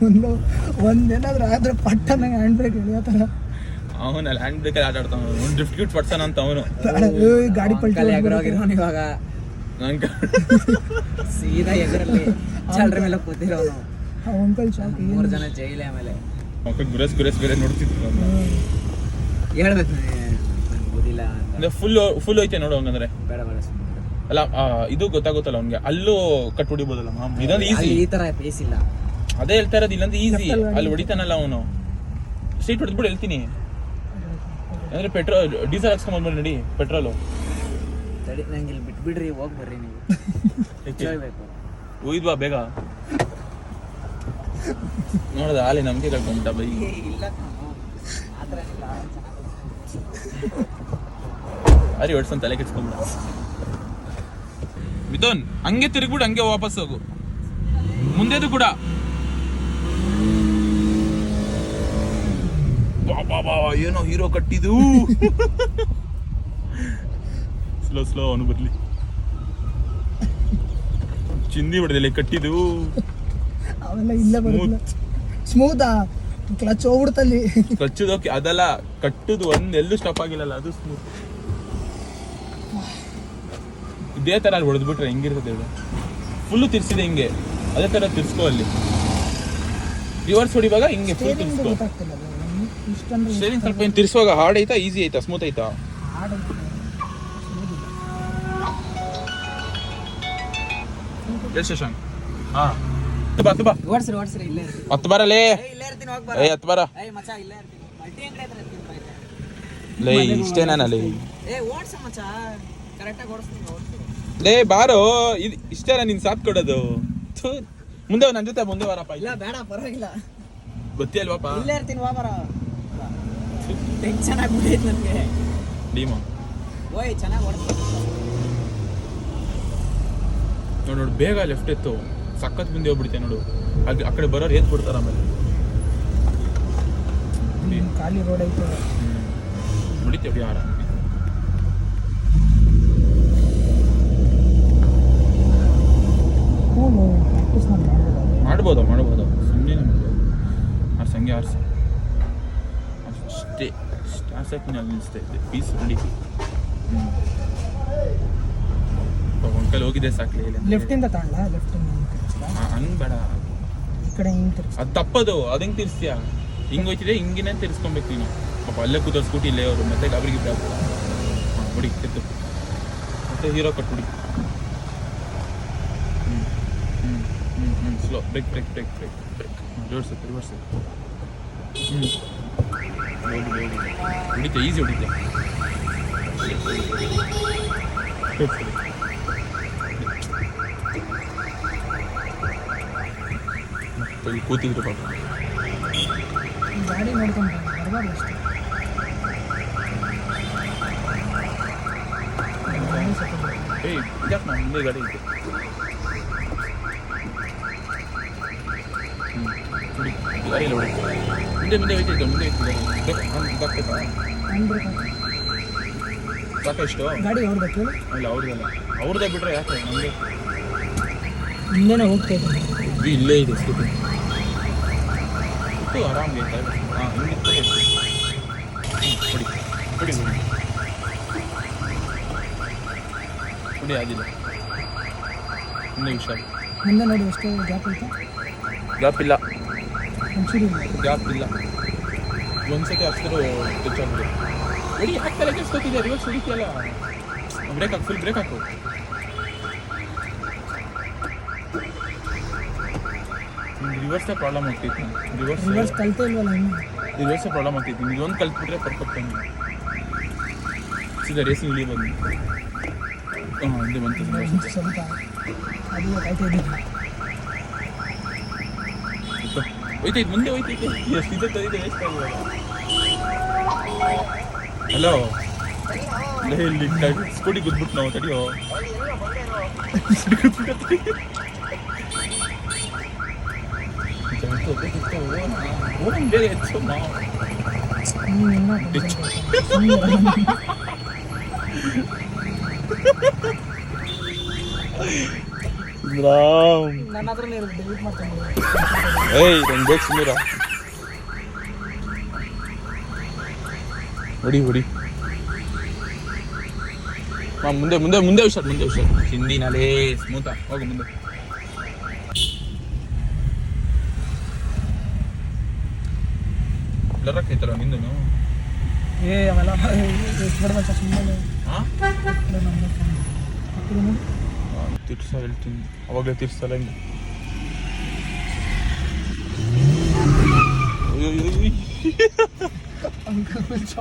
Speaker 3: ಒಂದೇನಾದ್ರೂ ಆದ್ರೆ ಪಟ್ಟನಾಗ ಹ್ಯಾಂಡ್ ಬ್ರೇಕ್ ಎಳೆಯೋ ಥರ.
Speaker 1: ಅವನಲ್ಲಿ ಹ್ಯಾಂಡ್ ಬ್ರೇಕಲ್ಲಿ ಆಟ ಆಡ್ತಾವ. ಅವ್ನು ಡ್ರಿಫ್ಟ್ ಗಿಫ್ಟ್ ಪಡ್ಸೋಣ ಅಂತ ಅವನು.
Speaker 3: ಗಾಡಿ ಪಲ್ಟಿ
Speaker 2: ಎಗರೋಗಿರೋನು ಇವಾಗ
Speaker 1: ನಂಗೆ
Speaker 2: ಸೀದಾ ಎಗರಲ್ಲಿ ಚಾಲ್ರ ಮೇಲೆ ಕೂತಿರೋನು.
Speaker 3: Uncle shock.
Speaker 2: 3 ಜನ ಜೈಲೆ. ಆಮೇಲೆ
Speaker 1: ಗುರಸ್ ಬೇರೆ ನೋಡ್ತಿದ್ರು.
Speaker 2: ಹೇಳ್ಬೇಕು ನನಗೆ ಓದಿಲ್ಲ ಅಂತ.
Speaker 1: ಫುಲ್ ಐತೆ ನೋಡು ಹಂಗಂದ್ರೆ.
Speaker 2: ಬೇಡ ಸುಮ್ಮನೆ
Speaker 1: ಅಲ್ಲ ಇದು ಗೊತ್ತಾಗುತ್ತಲ್ಲ ಅವ್ನಿಗೆ. ಅಲ್ಲೂ ಕಟ್ ಹೊಡಿಬೋದಲ್ಲ ಮಾಮ್. ಇದೊಂದು ಈಸಿ.
Speaker 2: ಈ ತರ ಪೇಸ್ ಇಲ್ಲ.
Speaker 1: ಅದೇ ಹೇಳ್ತಾ ಇರೋದು, ಇಲ್ಲಂದ್ರೆ ಈಸಿ. ಅಲ್ಲಿ ಹೊಡಿತಾನಲ್ಲ ಅವನು. ಸ್ಟ್ರೀಟ್ ಹೊಡೆದ್ಬಿಡು ಹೇಳ್ತೀನಿ. ಅಂದ್ರೆ ಡೀಸೆಲ್ ಹಾಕ್ಸ್ಕೊಂಬಂದ್ಬಿಡಿ ನಡಿ, ಪೆಟ್ರೋಲು.
Speaker 2: ತಡಿ ನಂಗೆ ಇಲ್ಲಿ ಬಿಟ್ಬಿಡ್ರಿ, ಹೋಗಿ ಬರ್ರಿ ನೀವು. ಬೇಕು
Speaker 1: ಒಯ್ದ್ವಾ ಬೇಗ. ನೋಡದ ಹಾಲಿ ನಮ್ಗೆ ಕಳ್ಕೊಂಬಿಟ್ಟ ಬೈ.
Speaker 2: ಇಲ್ಲ ಆ ಥರ ಇಲ್ಲ.
Speaker 1: ಅರಿ ಹೊಡ್ಸನ್ ತಲೆ ಕೆಡ್ಸ್ಕೊಂಬಿಡ. ಮಿಥುನ್ ಹಂಗೆ ತಿರುಗ್ಬಿಡು, ಹಂಗೆ ವಾಪಸ್ ಹೋಗು. ಮುಂದೆದು ಕೂಡ ಬಾ ಏನೋ ಹೀರೋ ಕಟ್ಟಿದು. ಸ್ಲೋ ಅವನು ಬರ್ಲಿ. ಚಿಂದಿ ಬಿಡದಿಲ್ಲ ಕಟ್ಟಿದು.
Speaker 3: ಅವೆಲ್ಲ ಇಲ್ಲ ಬರೋದಿಲ್ಲ. ಸ್ಮೂತಾ ಕ್ಲಚ್ ಹೋಗ್ಬಿಡ್ತಲ್ಲಿ.
Speaker 1: ಕಚ್ಚುದೋಕೆ ಅದೆಲ್ಲ ಕಟ್ಟುದು ಎಲ್ಲೂ ಸ್ಟಾಪ್ ಆಗಿಲ್ಲಲ್ಲ, ಅದು ಸ್ಮೂತ್. ಇದೇ ತರ ಅಲ್ಲಿ ಹೊಡೆದ್ಬಿಟ್ರೆ ಹೆಂಗಿರ್ತದೆ ಹೇಳು. ಫುಲ್ಲು ತಿರ್ಸಿದೆ ಹಿಂಗೆ, ಅದೇ ತರ ತಿರ್ಸ್ಕೋ. ಅಲ್ಲಿ ರಿವರ್ಸ್ ಹೊಡಿವಾಗ ಹಿಂಗೆ ಫುಲ್ ತಿರ್ಸ್ಕೋ.
Speaker 3: ಗೊತ್ತಾಗ್ತಿಲ್ಲ ಇಷ್ಟಂದ್ರೆ
Speaker 1: ಸ್ಟೇರಿಂಗ್ ಸ್ವಲ್ಪ ಏನು ತಿರ್ಸುವಾಗ ಹಾರ್ಡ್ ಐತಾ ಈಸಿ ಐತಾ ಸ್ಮೂತ್ ಐತಾ? ಶಶಾಂಕ್ ಬಾ
Speaker 2: ಓಡ್ಸ್ರಿ ಇಲ್ಲೇ ಇರ್ತೀನಿ.
Speaker 1: ಹತ್ತು ಬರಲೇ.
Speaker 2: ಇಲ್ಲೇ ಇರ್ತೀನಿ, ಹೋಗಿ
Speaker 1: ಏ ಹತ್ತು ಬರ.
Speaker 2: ಮಚ್ಚ ಇಲ್ಲೇ ಇರ್ತೀನಿ. ಮಲ್ಟಿ ಅಂಗಡಿ ಹತ್ರ ಇರ್ತೀನಿ ಬೈತೆ.
Speaker 1: ಲೇ ಇಷ್ಟೇ ನಾನಲ್ಲಿ.
Speaker 2: ಓಡ್ಸ ಮಚ್ಚ, ಕರೆಕ್ಟಾಗಿ ಓಡಿಸ್ತೀನಿ.
Speaker 1: ಲೇ ಬಾರೋ, ಇದು ಇಷ್ಟೇ ನಿನ್ ಸಾಥ್ ಕೊಡೋದು. ಮುಂದೆ ನನ್ನ ಜೊತೆ ಮುಂದೆ ಬರಪ್ಪ.
Speaker 2: ಇಲ್ಲ ಬೇಡ ಪರವಾಗಿಲ್ಲ,
Speaker 1: ಗೊತ್ತೇ ಅಲ್ವಾಪ.
Speaker 2: ಇಲ್ಲೇ ಇರ್ತೀನಿ, ಬಾ ಬರ. ಟೆನ್ಷನ್ ಆಗ್ಬಿಟ್ಟೈತೆ ನನಗೆ.
Speaker 1: ಡೀಮಾ
Speaker 2: ಓಯ್ ಚೆನ್ನಾಗಿ ಓಡಿಸ್ತೀನಿ
Speaker 1: ನೋಡು. ಬೇಗ ಲೆಫ್ಟ್ ಎತ್ತು, ಸಖತ್ ಮುಂದೆ ಹೋಗ್ಬಿಡ್ತೆ ನೋಡು. ಹಾಗೆ ಆ ಕಡೆ ಬರೋರು ಎತ್ ಬಿಡ್ತಾರ. ಆಮೇಲೆ
Speaker 3: ಖಾಲಿ ರೋಡ್ ಐತೆ.
Speaker 1: ನೋಡಿತೇವೆ ಆರಾಮ.
Speaker 3: ಪ್ರಾಕ್ಟೀಸ್
Speaker 1: ಮಾಡ್ಬೋದು ಸುಮ್ಮನೆ ಆರ್ಸಿ ಹಂಗೆ ಆರ್ಸಿ ಅಷ್ಟೇ. ಆರ್ಸಕ್ಕೆ ಅಲ್ಲಿ ನಿಲ್ಲಿಸ್ತಾ ಇದ್ದೆ. Piece ready. ಒಂದ್ಕಲ್ ಹೋಗಿದೆ ಸಾಕ್ಲಿ.
Speaker 3: ಲೆಫ್ಟಿಂದ ತಾಂಡ್ಲಾ? ಲೆಫ್ಟಿಂದ
Speaker 1: ಹಂಗ್ ಬೇಡ,
Speaker 3: ಈ ಕಡೆ ಹಿಂಗೆ ತಿರ್ಗಿಸ್.
Speaker 1: ಅದು ತಪ್ಪದು. ಅದು ಹೆಂಗ್ ತಿರ್ಸ್ತೀಯ? ಹಿಂಗ್ ಹೋಯ್ತಿದೆ, ಹಿಂಗಿನೇ ತಿರ್ಸ್ಕೊಬೇಕು ನೀನು. ಪಾಪ ಅಲ್ಲೇ ಕೂತೋ ಸ್ಕೂಟಿ ಇಲ್ಲೇ ಅವರು ಮತ್ತೆ ಗಾಬರಿಗೆ ಆಗ್ತದೆ. ಹುಡಿ ಎತ್ತು ಮತ್ತೆ ಹೀರೋ ಕಟ್ಬಿಡಿ. Slow brake brake brake brake brake reverse reverse. ಹೊಡಿತೆ, ಈಸಿ ಹೊಡಿತೆ. ಇಲ್ಲಿ ಕೂತಿದ್ರು ಪಾಪ.
Speaker 3: ಗಾಡಿ ನೋಡ್ಕೊಂಡು ಬರಬಾರ್ದು ಅಷ್ಟೇ.
Speaker 1: ಏಯ್ ಯಾಕೆ ನಾನು ಮುಂದೆ ಗಾಡಿ ಇದೆ. ಹುಡಿ ಗಾಡಿಯಲ್ಲಿ ಹೊಡಿ. ಮುಂದೆ ಹೋಯ್ತಿದ್ದೆ, ಮುಂದೆ ಹೋಯ್ತಿದ್ದೆ. ಸಾಕಾ ಎಷ್ಟು
Speaker 3: ಗಾಡಿ ಹೊಡ್ಬೇಕು.
Speaker 1: ಇಲ್ಲ ಅವ್ರದ್ದಲ್ಲ, ಅವ್ರದ್ದೇ ಬಿಟ್ರೆ ಯಾಕೆ ನಮಗೆ
Speaker 3: ಹಿಂದೆನೇ ಹೋಗ್ತಾ ಇದ್ದೀನಿ.
Speaker 1: ಇಲ್ಲೇ ಇದೆ ಸ್ಕೂಟಿ. ಇತ್ತು ಆರಾಮ್ಗೆ. ಹಾಂ ಹಿಂಗಿತ್ತು. ಹೊಡಿ ಹೊಡಿ ಹೊಡಿ ಹೊಡಿ. ಆಗಿಲ್ಲ, ಇನ್ನೂ ಹುಷಾರು.
Speaker 3: ಮುಂದೆ ನೋಡಿ ಎಷ್ಟು ಗ್ಯಾಪ್ ಐತೆ.
Speaker 1: ಗ್ಯಾಪ್ ಇಲ್ಲ,
Speaker 3: ಒಂಚೂರು ಇಲ್ಲ.
Speaker 1: ಗ್ಯಾಪ್ ಇಲ್ಲ. ಒಂದ್ಸತಿ ಅಷ್ಟರು ಟಚ್ ಆಗ್ಬಿಡು. ಹೊಡಿ, ಹಾಕ್ತಲ್ಲ ಕೆಲ್ಸ್ಕೊತಿದ್ದೆ. ರಿವರ್ಸ್ ಹೊಡಿತೀಯಲ್ಲ, ಬ್ರೇಕ್ ಹಾಕು, ಫುಲ್ ಬ್ರೇಕ್ ಹಾಕು. ರಿವರ್ಸೇ ಪ್ರಾಬ್ಲಮ್ ಆಗ್ತೈತಿ.
Speaker 3: ರಿವರ್ಸ್ ಕಲ್ತೇ ಇಲ್ವಲ್ಲ ಇನ್ನು.
Speaker 1: ರಿವರ್ಸೇ ಪ್ರಾಬ್ಲಮ್ ಆಗ್ತೈತಿ. ಇದೊಂದು ಕಲ್ತ್ಬಿಟ್ರೆ ಪರ್ಫೆಕ್ಟ್ ಟೈಮ್. ಸೀದಾ ರೇಸಿಂಗ್ ಇಳಿ ಬಂದು. ಹಾಂ ಹಿಂದೆ ಬಂತು.
Speaker 3: ಸ್ವಲ್ಪ ಅದು ಕಾಯ್ತಾ ಇದ್ದೀನಿ.
Speaker 1: ಹೋಯ್ತೈತೆ, ಮುಂದೆ ಹೋಯ್ತೈತೆ. ಎಷ್ಟು ಇದೆ ತಂದಿದೆ, ವೇಸ್ಟ್ ಆಗುವ. ಹಲೋ, ಇಲ್ಲಿ ಸ್ಕೂಟಿ ಗುದ್ಬಿಟ್ಟು ನಾವು ತಡಿಯೋ. ಬೇಗ ಹೆಚ್ಚಮ್ಮ.
Speaker 3: ನನ್ನ ಹತ್ರನೇ ಇರೋದು, ಡಿಲೀಟ್ ಮಾಡ್ಕೊಂಡು.
Speaker 1: ಏಯ್ ನಂಗೆ ಬೇಕು ಸುಮ್ಮೀರ. ಹೊಡಿ ಹೊಡಿ. ಹಾಂ ಮುಂದೆ ಮುಂದೆ ಮುಂದೆ ಹುಷಾರು, ಮುಂದೆ ಹುಷಾರು. ಹಿಂದಿನಲ್ಲೇ ಸ್ಮೂತ ಹೋಗು ಮುಂದೆ. ಬ್ಲರಾಕೈತಲ್ಲ ನಿಂದನು.
Speaker 3: ಅವೆಲ್ಲ ಬಿಡ್ಬೇಕ ಸುಮ್ಮನೆ.
Speaker 1: ಹಾಂ
Speaker 3: ನೋಡಿ
Speaker 1: ತಿರ್ಸ ಹೇಳ್ತೀನಿ, ಅವಾಗಲೇ ತಿರ್ಸಲ್ಲ ಹಿಂಗೆ.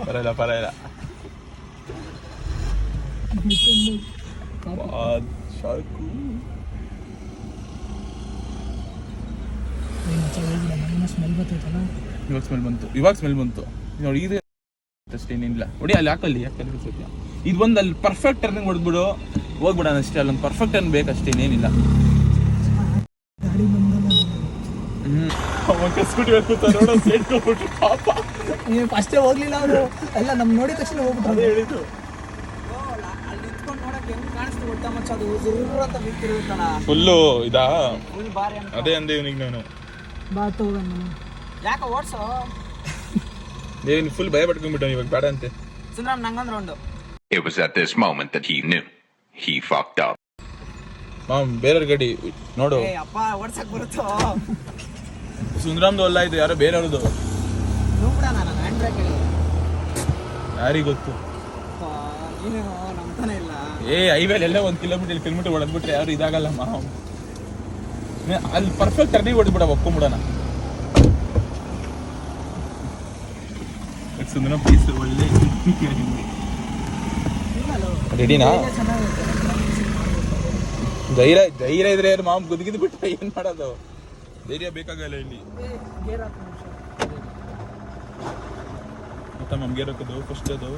Speaker 1: ಪರವಾಗಿಲ್ಲ ಪರವಾಗಿಲ್ಲ. ಸಾಕು.
Speaker 3: ಸ್ಮೆಲ್ ಬರ್ತೈತಲ್ಲ.
Speaker 1: ಇವಾಗ ಸ್ಮೆಲ್ ಬಂತು ನೋಡಿ. ಇದು ಅಷ್ಟೇನಿಲ್ಲ. ನೋಡಿ ಅಲ್ಲಿ ಹಾಕಲ್ಲಿ ಯಾಕಲ್ಲಿ ಸತ್ಯ ಇದು ಬಂದು ಅಲ್ಲಿ ಪರ್ಫೆಕ್ಟ್ ಟರ್ನಿಂಗ್ ಹೊಡೆದ್ಬಿಡು, ಹೋಗ್ಬಿಡೋಣ ಅಷ್ಟೇ. ಅಲ್ಲೊಂದು ಪರ್ಫೆಕ್ಟ್ ಟರ್ನ್ ಬೇಕಷ್ಟೇನೇನಿಲ್ಲ.
Speaker 3: ಗಾಡಿ ಬಂದಲ್ಲ.
Speaker 1: ಸ್ಕೂಟಿ ಹೇಳ್ಕೊಬಿಟ್ಟು ಪಾಪ
Speaker 3: ನೀವು ಫಸ್ಟೇ ಹೋಗ್ಲಿಲ್ಲ ಅವರು ಎಲ್ಲ ನಮ್ ನೋಡಿದ ತಕ್ಷಣ ಹೋಗ್ಬಿಟ್ರು.
Speaker 1: ಅದೇ ಹೇಳಿದ್ದು.
Speaker 2: ಅಲ್ಲಿ ನಿಂತ್ಕೊಂಡು ನೋಡಕ್ಕೆ ಹೆಂಗ್ ಕಾಣಿಸ್ತು ಗೊತ್ತಾ ಮಚ್ಚ, ಅದು ಜುರ್ರ್ ಅಂತ ಬಿತ್ತಿರುತ್ತಲ್ಲ
Speaker 1: ಫುಲ್ಲು ಇದಾ.
Speaker 2: ಫುಲ್ ಬಾರಿ ಅಂತ.
Speaker 1: ಅದೇ ಅಂದೆ ಇವನಿಗೆ ನಾನು.
Speaker 3: ಬಾತ್ ಹೋಗೋಣ.
Speaker 2: ಯಾಕೆ ಓಡ್ಸೋ
Speaker 1: ನೀನು ಫುಲ್ ಭಯ ಪಟ್ಕೊಂಡ್ಬಿಟ್ಟು ಇವಾಗ ಬೇಡ ಅಂತೆ.
Speaker 2: ಸುಂದ್ರಾಮ್ ನಂಗೊಂದು round.
Speaker 5: It was at this moment that he knew he fucked up.
Speaker 1: Mom ಬೇರೆಯವ್ರ ಗಾಡಿ ನೋಡು.
Speaker 2: ಏ ಅಪ್ಪ ಓಡ್ಸಕ್ ಬರುತ್ತೋ.
Speaker 1: ಸುಂದ್ರಾಮ್ದು ಅಲ್ಲ ಇದು, ಯಾರೋ ಬೇರೆಯವ್ರದ್ದು.
Speaker 2: ನೋಡ್ಬಿಡ ನಾನು ಹ್ಯಾಂಡ್ ಬ್ರೇಕ್ ಹೇಳಿ.
Speaker 1: ಯಾರಿಗೆ ಗೊತ್ತು.
Speaker 2: ನೀನೇನೋ ನಂಬ್ತಾನೆ ಇಲ್ಲ.
Speaker 1: ಹೈವೇಲಿ ಎಲ್ಲ 1 ಕಿಲೋಮೀಟರ್ ಹೊಡೆದ್ಬಿಟ್ರೆ ಯಾರು ಇದಾಗಲ್ಲ ಮಾಮ್. ಅಲ್ಲಿ ಪರ್ಫೆಕ್ಟ್ ಟರ್ನಿಂಗ್ ಹೊಡೆದ್ಬಿಡ, ಒಪ್ಕೊಂಬಿಡೋಣ. ಸುಂದರ ಪ್ಲೀಸ್ ಒಳ್ಳೆ ರೆಡಿನಾ? ಧೈರ್ಯ ಇದ್ರೆ ಮಾಮ್ ಗುದ್ಗಿದ್ ಬಿಟ್ರೆ ಏನ್ ಮಾಡೋದು? ಧೈರ್ಯ ಬೇಕಾಗಲ್ಲ ಇಲ್ಲಿ. ಮತ್ತೆ ಮಾಮ್ ಗೇರ್ ಹಾಕೋದು ಫಸ್ಟ್. ಅದು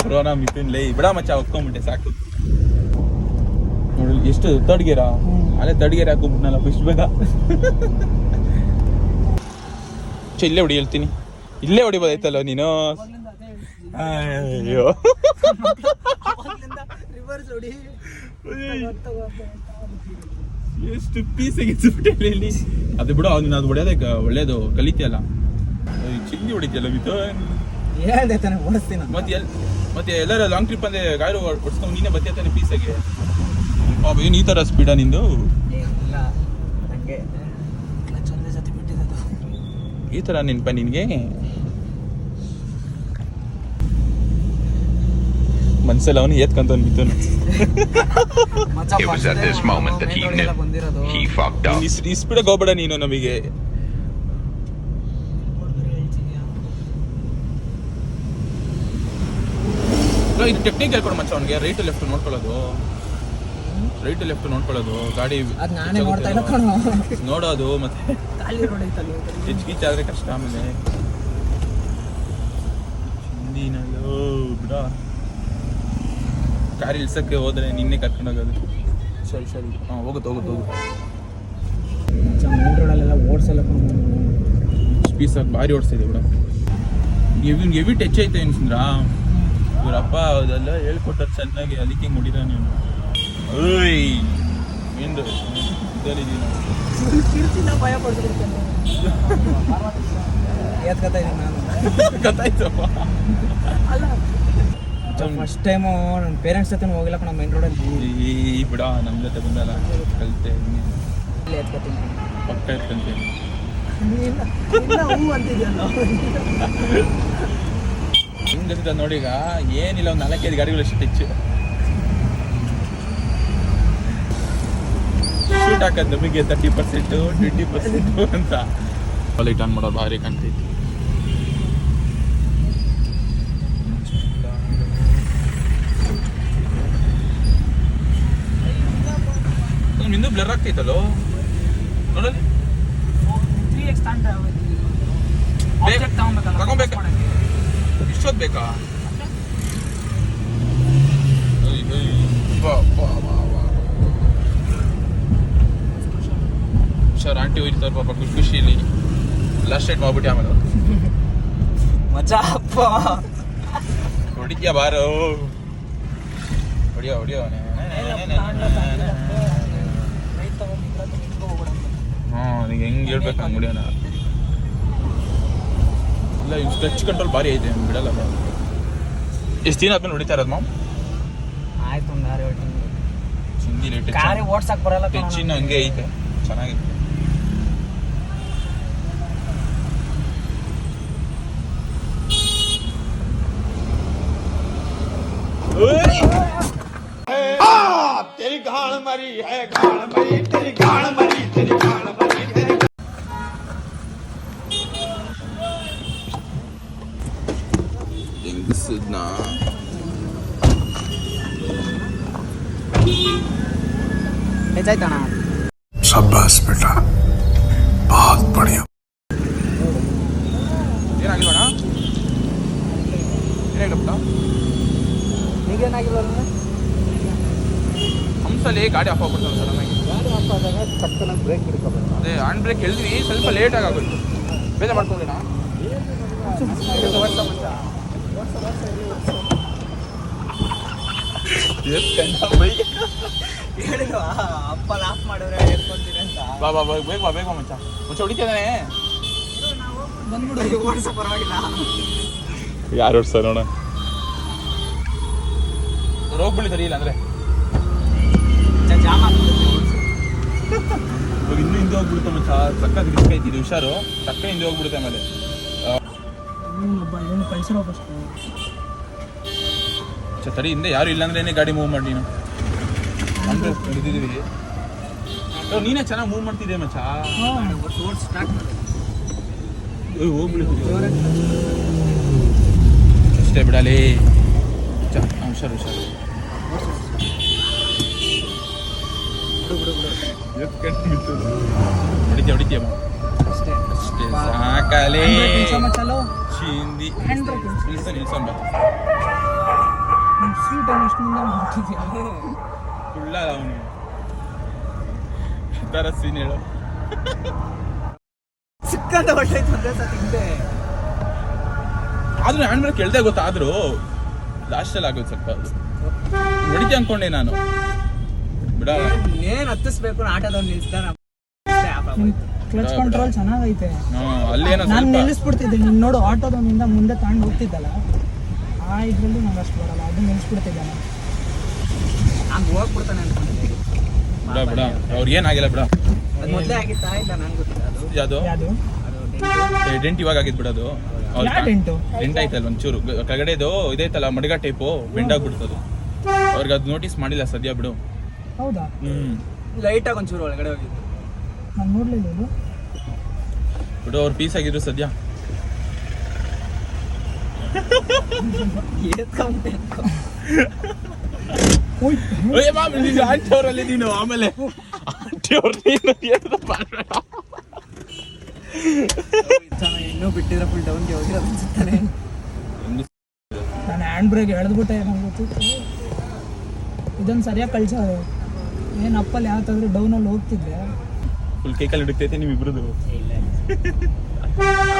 Speaker 1: ಪ್ರೋನಾ ಮಿಥುನ್ ಲೇ ಬಿಡ ಮಚ್ಚ, ಒಪ್ಕೊಂಬಿಟ್ಟೆ ಸಾಕು. ನೋಡಿ ಎಷ್ಟು ತರ್ಡ್ ಗೇರಾ? ಅಲ್ಲೇ ತರ್ಡ್ ಗೇರ್ ಹಾಕೊಂಡ್ಬಿಟ್ನಲ್ಲ ಇಷ್ಟು ಬೇಗ. ಇಲ್ಲೇ ಹೊಡಿ ಹೇಳ್ತೀನಿ, ಇಲ್ಲೇ ಹೊಡಿಬೋದಾಯ್ತಲ್ಲ ನೀನು. ಅಯ್ಯೋ ಎಷ್ಟು ಪೀಸಾಗಿ ಇಲ್ಲಿ. ಅದು ಬಿಡು, ಅವ್ನು ಅದು ಹೊಡೆಯೋದೇ ಒಳ್ಳೇದು, ಕಲಿತೀಯಲ್ಲ. ಚಿಂದಿ ಹೊಡಿತೀಯಲ್ಲ ಮಿಥುನ್.
Speaker 3: ಹೇಳ್ದೆ ತಾನೆ ಓಡಿಸ್ತೀನಿ ಅಂತ.
Speaker 1: ಮತ್ತೆ ಎಲ್ಲರ ಲಾಂಗ್ ಟ್ರಿಪ್ ಅಂದ್ರೆ ಗಾಡಿ ಓಡಿಸ್ಕೊಂಡು ನೀನೇ ಬತ್ತಿರ್ತಾನೆ ಪೀಸಾಗೆ. ಏನು ಈ ಥರ ಸ್ಪೀಡಾ ನಿಂದು?
Speaker 3: ಇಲ್ಲ ಹಂಗೆ ಕ್ಲಚ್ ಒಂದೇ ಸತಿ ಬಿಟ್ಟಿದ್ದು.
Speaker 1: ಈ ಥರ ನೆನಪ ನಿನಗೆ? ಮನ್ಸಲ್ಲಿ ಅವನು ಎತ್ಕೊಂತ ನಿಂತನು.
Speaker 5: It was at this moment that he knew he fucked up.
Speaker 1: ಈ ಸ್ಪೀಡಾಗಿ ಹೋಗ್ಬೇಡ ನೀನು ನಮಗೆ. ಇದು ಟೆಕ್ನಿಕ್ ಹೇಳ್ಕೊಡು ಮಚ್ಚ ಅವನಿಗೆ. ರೈಟ್ ಲೆಫ್ಟ್ ನೋಡ್ಕೊಳ್ಳೋದು, ರೈಟ್ ಲೆಫ್ಟ್ ನೋಡ್ಕೊಳ್ಳೋದು, ಗಾಡಿ
Speaker 3: ಅದು ನಾನೇ ನೋಡ್ತಾ ಇಲ್ಲ ಕಣೋ.
Speaker 1: ನೋಡೋದು, ಮತ್ತೆ
Speaker 3: ಖಾಲಿ ರೋಡ್ ಐತಲ್ಲ
Speaker 1: ಹೆಚ್ಚು ಆದ್ರೆ ಕಷ್ಟ. ಆಮೇಲೆ ಹಿಂದಿನಲ್ಲೋ ಬಿಡ, ಕಾರ್ ಇಳ್ಸಕ್ಕೆ ಹೋದ್ರೆ ನಿನ್ನೆ ಕರ್ಕೊಂಡೋಗೋದು. ಸರಿ ಸರಿ, ಹಾಂ ಹೋಗುತ್ತೆ.
Speaker 3: ಮೇನ್ ರೋಡಲ್ಲೆಲ್ಲ ಓಡಿಸಲ್ಲ
Speaker 1: ಸ್ಪೀಸಾಗಿ ಭಾರಿ ಓಡಿಸ್ತಿದೆ ಬಿಡ. ಹೆವಿ ಟಚ್ ಐತೆ ಅನ್ಸಿದ್ರ ಇವರಪ್ಪ. ಅದೆಲ್ಲ ಹೇಳ್ಕೊಟ್ಟದ್ದು ಚೆನ್ನಾಗಿ, ಅದಕ್ಕೆ ಮುಡಿದ ನೀವು. ಓಯ್ ಏನು ಇದಲ್ಲಿದ್ದೀವಿ ನಾವು.
Speaker 3: ಕಿರ್ಚಿನ ಭಯ ಪಡ್ತಿರ್ತೇನೆ. ಎತ್ಕೊತಾ ಇದ್ದೀನಿ ನಾನು.
Speaker 1: ಗೊತ್ತಾಯ್ತಪ್ಪ.
Speaker 3: ಅಲ್ಲ ಫಸ್ಟ್ ಟೈಮು ನನ್ನ ಪೇರೆಂಟ್ಸ್ ಜೊತೆ ಹೋಗಿಲ್ಲ ಕಣ ಮೇನ್ ರೋಡಲ್ಲಿ.
Speaker 1: ಈ ಬಿಡ, ನಮ್ಮ ಜೊತೆ ಬಂದಲ್ಲ ಕಲಿತೆ.
Speaker 3: ಇಲ್ಲಿ ಎತ್ಕೊತೀನಿ
Speaker 1: ಪಕ್ಕ ಇರ್ಕಂತೀನಿ.
Speaker 3: ಹೂ ಅಂತಿದ್ಯಲ್ಲ.
Speaker 1: ಹಿಂಗೆ ನೋಡೀಗ ಏನಿಲ್ಲ, ಒಂದು 4-5 ಗಾಡಿಗಳು ಅಷ್ಟು ಹೆಚ್ಚು ಶೂಟ್ ಹಾಕೋದು ನಮಗೆ 30%, 20% ಅಂತ. ಲೈಟ್ ಆನ್ ಮಾಡೋದು ಭಾರಿ ಕಾಣ್ತೈತಿ. ನಿಂದು ಬ್ಲರ್ ಆಗ್ತೈತಲ್ಲೋ ನೋಡಲಿ.
Speaker 3: 3x
Speaker 1: ತಗೊಂಬೇಕಾ? ಇಷ್ಟೊತ್ತು ಬೇಕಾ? ಹುಷಾರ್, ಆಂಟಿ ಹೋಯ್ತಾರೆ ಪಾಪ ಖುಷಿಲಿ. ಲಾಸ್ಟ್ ನೈಟ್ ಮಾಡ್ಬಿಟ್ಟು ಆಮೇಲೆ
Speaker 3: ಮಜಾ ಅಪ್ಪ.
Speaker 1: ಹೊಡಿದ್ಯಾ ಬಾರೋ, ಹೊಡಿಯೋ. ಹಾಂ, ನಿಂಗೆ ಹೆಂಗೆ ಹೇಳ್ಬೇಕು ಹಂಗೆ ಹೊಡಿಯೋಣ. ಇಲ್ಲ, ಇವ್ ಸ್ಟ್ರೆಚ್ ಕಂಟ್ರೋಲ್ ಭಾರಿ ಐತೆ, ಬಿಡಲ್ಲ. ಎಷ್ಟು ದಿನ ಆದ್ಮೇಲೆ ಹೊಡಿತಾ ಇರೋದು ಮಾಮ್?
Speaker 3: ಆಯ್ತು ಒಂದು 6-7 ತಿಂಗಳು.
Speaker 1: ಚಿಂದಿ ಲೇಟ್
Speaker 3: ಕಾರೇ ಓಡ್ಸಕ್ ಬರಲ್ಲ.
Speaker 1: ಹೆಚ್ಚಿನ ಹಂಗೆ ಐತೆ, ಚೆನ್ನಾಗಿದೆ. तेरी गाल मरी है, गाल मरी, तेरी गाल मरी, तेरी गाल मरी, तेरी ಹೆಂಗಸದ್ನ
Speaker 3: ಹೆಚ್ಚಾಯ್ತಣ್ಣ.
Speaker 6: शाबाश बेटा, बहुत बढ़िया.
Speaker 1: ಏನಾಗಿಲ್ವಣ? ಏನಾಗಿಲ್ಲಪ್ಪ?
Speaker 3: ಈಗೇನಾಗಿಲ್ಲ
Speaker 1: ಹಂಸಲ್ಲಿ ಗಾಡಿ ಆಫ್ ಆಗ್ಬಿಡ್ತಲ್ಲ ಸಡನ್ನಾಗಿ.
Speaker 3: ಗಾಡಿ ಆಫ್ ಆದಾಗ ತಕ್ಷಣ ಬ್ರೇಕ್ ಹಿಡ್ಕೋಬೇಕು.
Speaker 1: ಅದೇ ಹ್ಯಾಂಡ್ ಬ್ರೇಕ್ ಎಳ್ದ್ವಿ, ಸ್ವಲ್ಪ ಲೇಟಾಗಿ ಆಗೋಯ್ತು. ಬೇಜಾರು ಮಾಡ್ಕೊಂಡಿನ
Speaker 3: ಹೇಳಿಲ್ವಾ ಅಪ್ಪ ಲಾಫ್ ಮಾಡಿದ್ರೆ ಎತ್ಕೊಂತೀನಿ ಅಂತ.
Speaker 1: ಬಾ ಬೇಗ ಮಚ್ಚ ಹೊಡಿತಿದ್ದಾನೆ.
Speaker 3: ಬಂದ್ಬಿಡು, ಓಡಿಸೋ ಪರವಾಗಿಲ್ಲ.
Speaker 1: ಯಾರು ಓಡಿಸ್ತಾರೆ ನೋಡ. ಹೋಗ್ಬಿಡಿ ಸರಿ ಇಲ್ಲ ಅಂದ್ರೆ
Speaker 3: ಜಾಮ್ ಆಗ್ಬಿಡುತ್ತೆ.
Speaker 1: ಇನ್ನೂ ಹಿಂದೆ ಹೋಗ್ಬಿಡುತ್ತೆ ಮಚ್ಚ. ಸಕ್ಕ ರಿಸ್ಕ್ ಐತಿದೆ, ಹುಷಾರು. ಸಕ್ಕ ಹಿಂದೆ ಹೋಗ್ಬಿಡುತ್ತೆ. ಆಮೇಲೆ
Speaker 3: ಏನು ಕಳ್ಸಿರೋ ಫಸ್ಟ್
Speaker 1: ತಡಿ, ಹಿಂದೆ ಯಾರು ಇಲ್ಲ ಅಂದ್ರೆ ಗಾಡಿ ಮೂವ್ ಮಾಡಿ. ನೀನು ಅಂದ್ರೆ ಹಿಡಿದಿದ್ದೀವಿ. ನೀನೇ ಚೆನ್ನಾಗಿ ಮೂವ್ ಮಾಡ್ತಿದ್ದೆ ಮಚ್ಚ.
Speaker 3: ಸ್ಟಾರ್ಟ್ ಮಾಡಿ
Speaker 1: ಹೋಗ್ಬಿಡಿ ಅಷ್ಟೇ, ಬಿಡಲಿ. ಹುಷಾರು ಹೊಡಿತೀಯ
Speaker 3: ಅಷ್ಟೇ.
Speaker 1: ಅಷ್ಟೇ ಸಾಕಲೇ. ಚಿಂದಿ
Speaker 3: ಸ್ವೀಟ್ ಎಷ್ಟು ಮುಂದೆ ಮಾಡ್ತಿದ್ಯಾ?
Speaker 1: ಕುಳ್ಳ ಅವನು ತರ ಸೀನ್ ಹೇಳು.
Speaker 3: ಸಿಕ್ಕಂತ ಹೊಟ್ಟೈತೆ ಒಂದೇ ಸತಿ ಹಿಂದೆ.
Speaker 1: ಆದ್ರೂ ಹ್ಯಾಂಡ್ ಬ್ರೇಕ್ ಕೇಳ್ದೆ ಗೊತ್ತಾದ್ರೂ ಲಾಸ್ಟಲ್ಲಿ ಆಗೋದು ಸ್ವಲ್ಪ. ಹೊಡಿತೆ ಅನ್ಕೊಂಡೆ ನಾನು, ಬಿಡ.
Speaker 3: ಏನ್ ಹತ್ತಿಸ್ಬೇಕು ಆಟೋದವ್ನು ನಿಲ್ಸ್ತಾನ. ಕ್ಲಚ್ ಕಂಟ್ರೋಲ್ ಚೆನ್ನಾಗೈತೆ.
Speaker 1: ಅಲ್ಲೇನೋ
Speaker 3: ನಾನು
Speaker 1: ಸ್ವಲ್ಪ
Speaker 3: ನಿಲ್ಲಿಸ್ಬಿಡ್ತಿದ್ದೆ, ನೀನು ನೋಡು ಆಟೋದವನಿಂದ ಮುಂದೆ ತಗೊಂಡು ಹೋಗ್ತಿದ್ದಲ್ಲ, ಆ ಇದರಲ್ಲಿ ನಂಗೆ ಅಷ್ಟು ಬರಲ್ಲ, ಅದು ನಿಲ್ಲಿಸ್ಬಿಡ್ತಿದ್ದೆ ನಾನು.
Speaker 2: ಹಂಗೆ ಹೋಗ್ಬಿಡ್ತಾನೆ ಅನ್ಕೊಂಡಿದ್ದೆ.
Speaker 1: ಬಿಡ ಬಿಡ ಅವ್ರಿಗೆ ಏನಾಗಿಲ್ಲ ಬಿಡ.
Speaker 2: ಅದು ಮೊದಲೇ ಆಗಿತ್ತಾ ಇಲ್ಲ ನಂಗೆ ಗೊತ್ತಿಲ್ಲ. ಅದು
Speaker 1: ಯಾವುದು
Speaker 3: ಯಾವುದು
Speaker 2: ಅದು
Speaker 1: ಡೆಂಟ್ ಇವಾಗ ಆಗಿದ್ ಬಿಡೋದು.
Speaker 3: ಯಾವ ಡೆಂಟು?
Speaker 1: ಡೆಂಟ್ ಆಯ್ತಲ್ಲ ಒಂಚೂರು ಕೆಳಗಡೆದು ಇದೈತಲ್ಲ ಮಡ್ಗ ಟೈಪು ಬೆಂಡಾಗ್ಬಿಡ್ತದು. ಅವ್ರಿಗೆ ಅದು ನೋಟಿಸ್ ಮಾಡಿಲ್ಲ ಸದ್ಯ ಬಿಡು.
Speaker 3: ಹೌದಾ?
Speaker 2: ಲೈಟಾಗಿ ಒಂಚೂರು ಒಳಗಡೆ ಹೋಗಿತ್ತು.
Speaker 3: ನಾನು ನೋಡಲಿಲ್ಲ ಇದು.
Speaker 1: ಬಿಡು ಅವ್ರು ಪೀಸ್ ಆಗಿದ್ರು ಸದ್ಯ.
Speaker 2: ಎತ್ಕೊಂಬಿಟ್ಟೆ ಅನ್ಕೋ.
Speaker 1: ಆಂಟಿ ಅವರಲ್ಲಿ ನೀನು ಆಮೇಲೆ ಆಂಟಿ ಅವ್ರ ನೀನು
Speaker 2: ಇನ್ನೂ ಬಿಟ್ಟಿದ್ರೆ ಫುಲ್ ಡೌನ್ಗೆ ಹೋಗಿರೋದು ಅನ್ಸುತ್ತಾನೆ.
Speaker 3: ನಾನು ಹ್ಯಾಂಡ್ ಬ್ರೇಕ್ ಎಳೆದ್ಬಿಟ್ಟೆ, ನಂಗೆ ಗೊತ್ತಿತ್ತು. ಇದನ್ನು ಸರಿಯಾಗಿ ಕಳ್ಸೋದು. ಏನು ಅಪ್ಪಲ್ಲಿ ಯಾವತ್ತಾದ್ರೂ ಡೌನಲ್ಲಿ ಹೋಗ್ತಿದ್ರೆ
Speaker 1: ಫುಲ್ ಕೇಕಲ್ಲಿ ಹಿಡಿತೈತೆ ನೀವು ಇಬ್ರದ್ದು.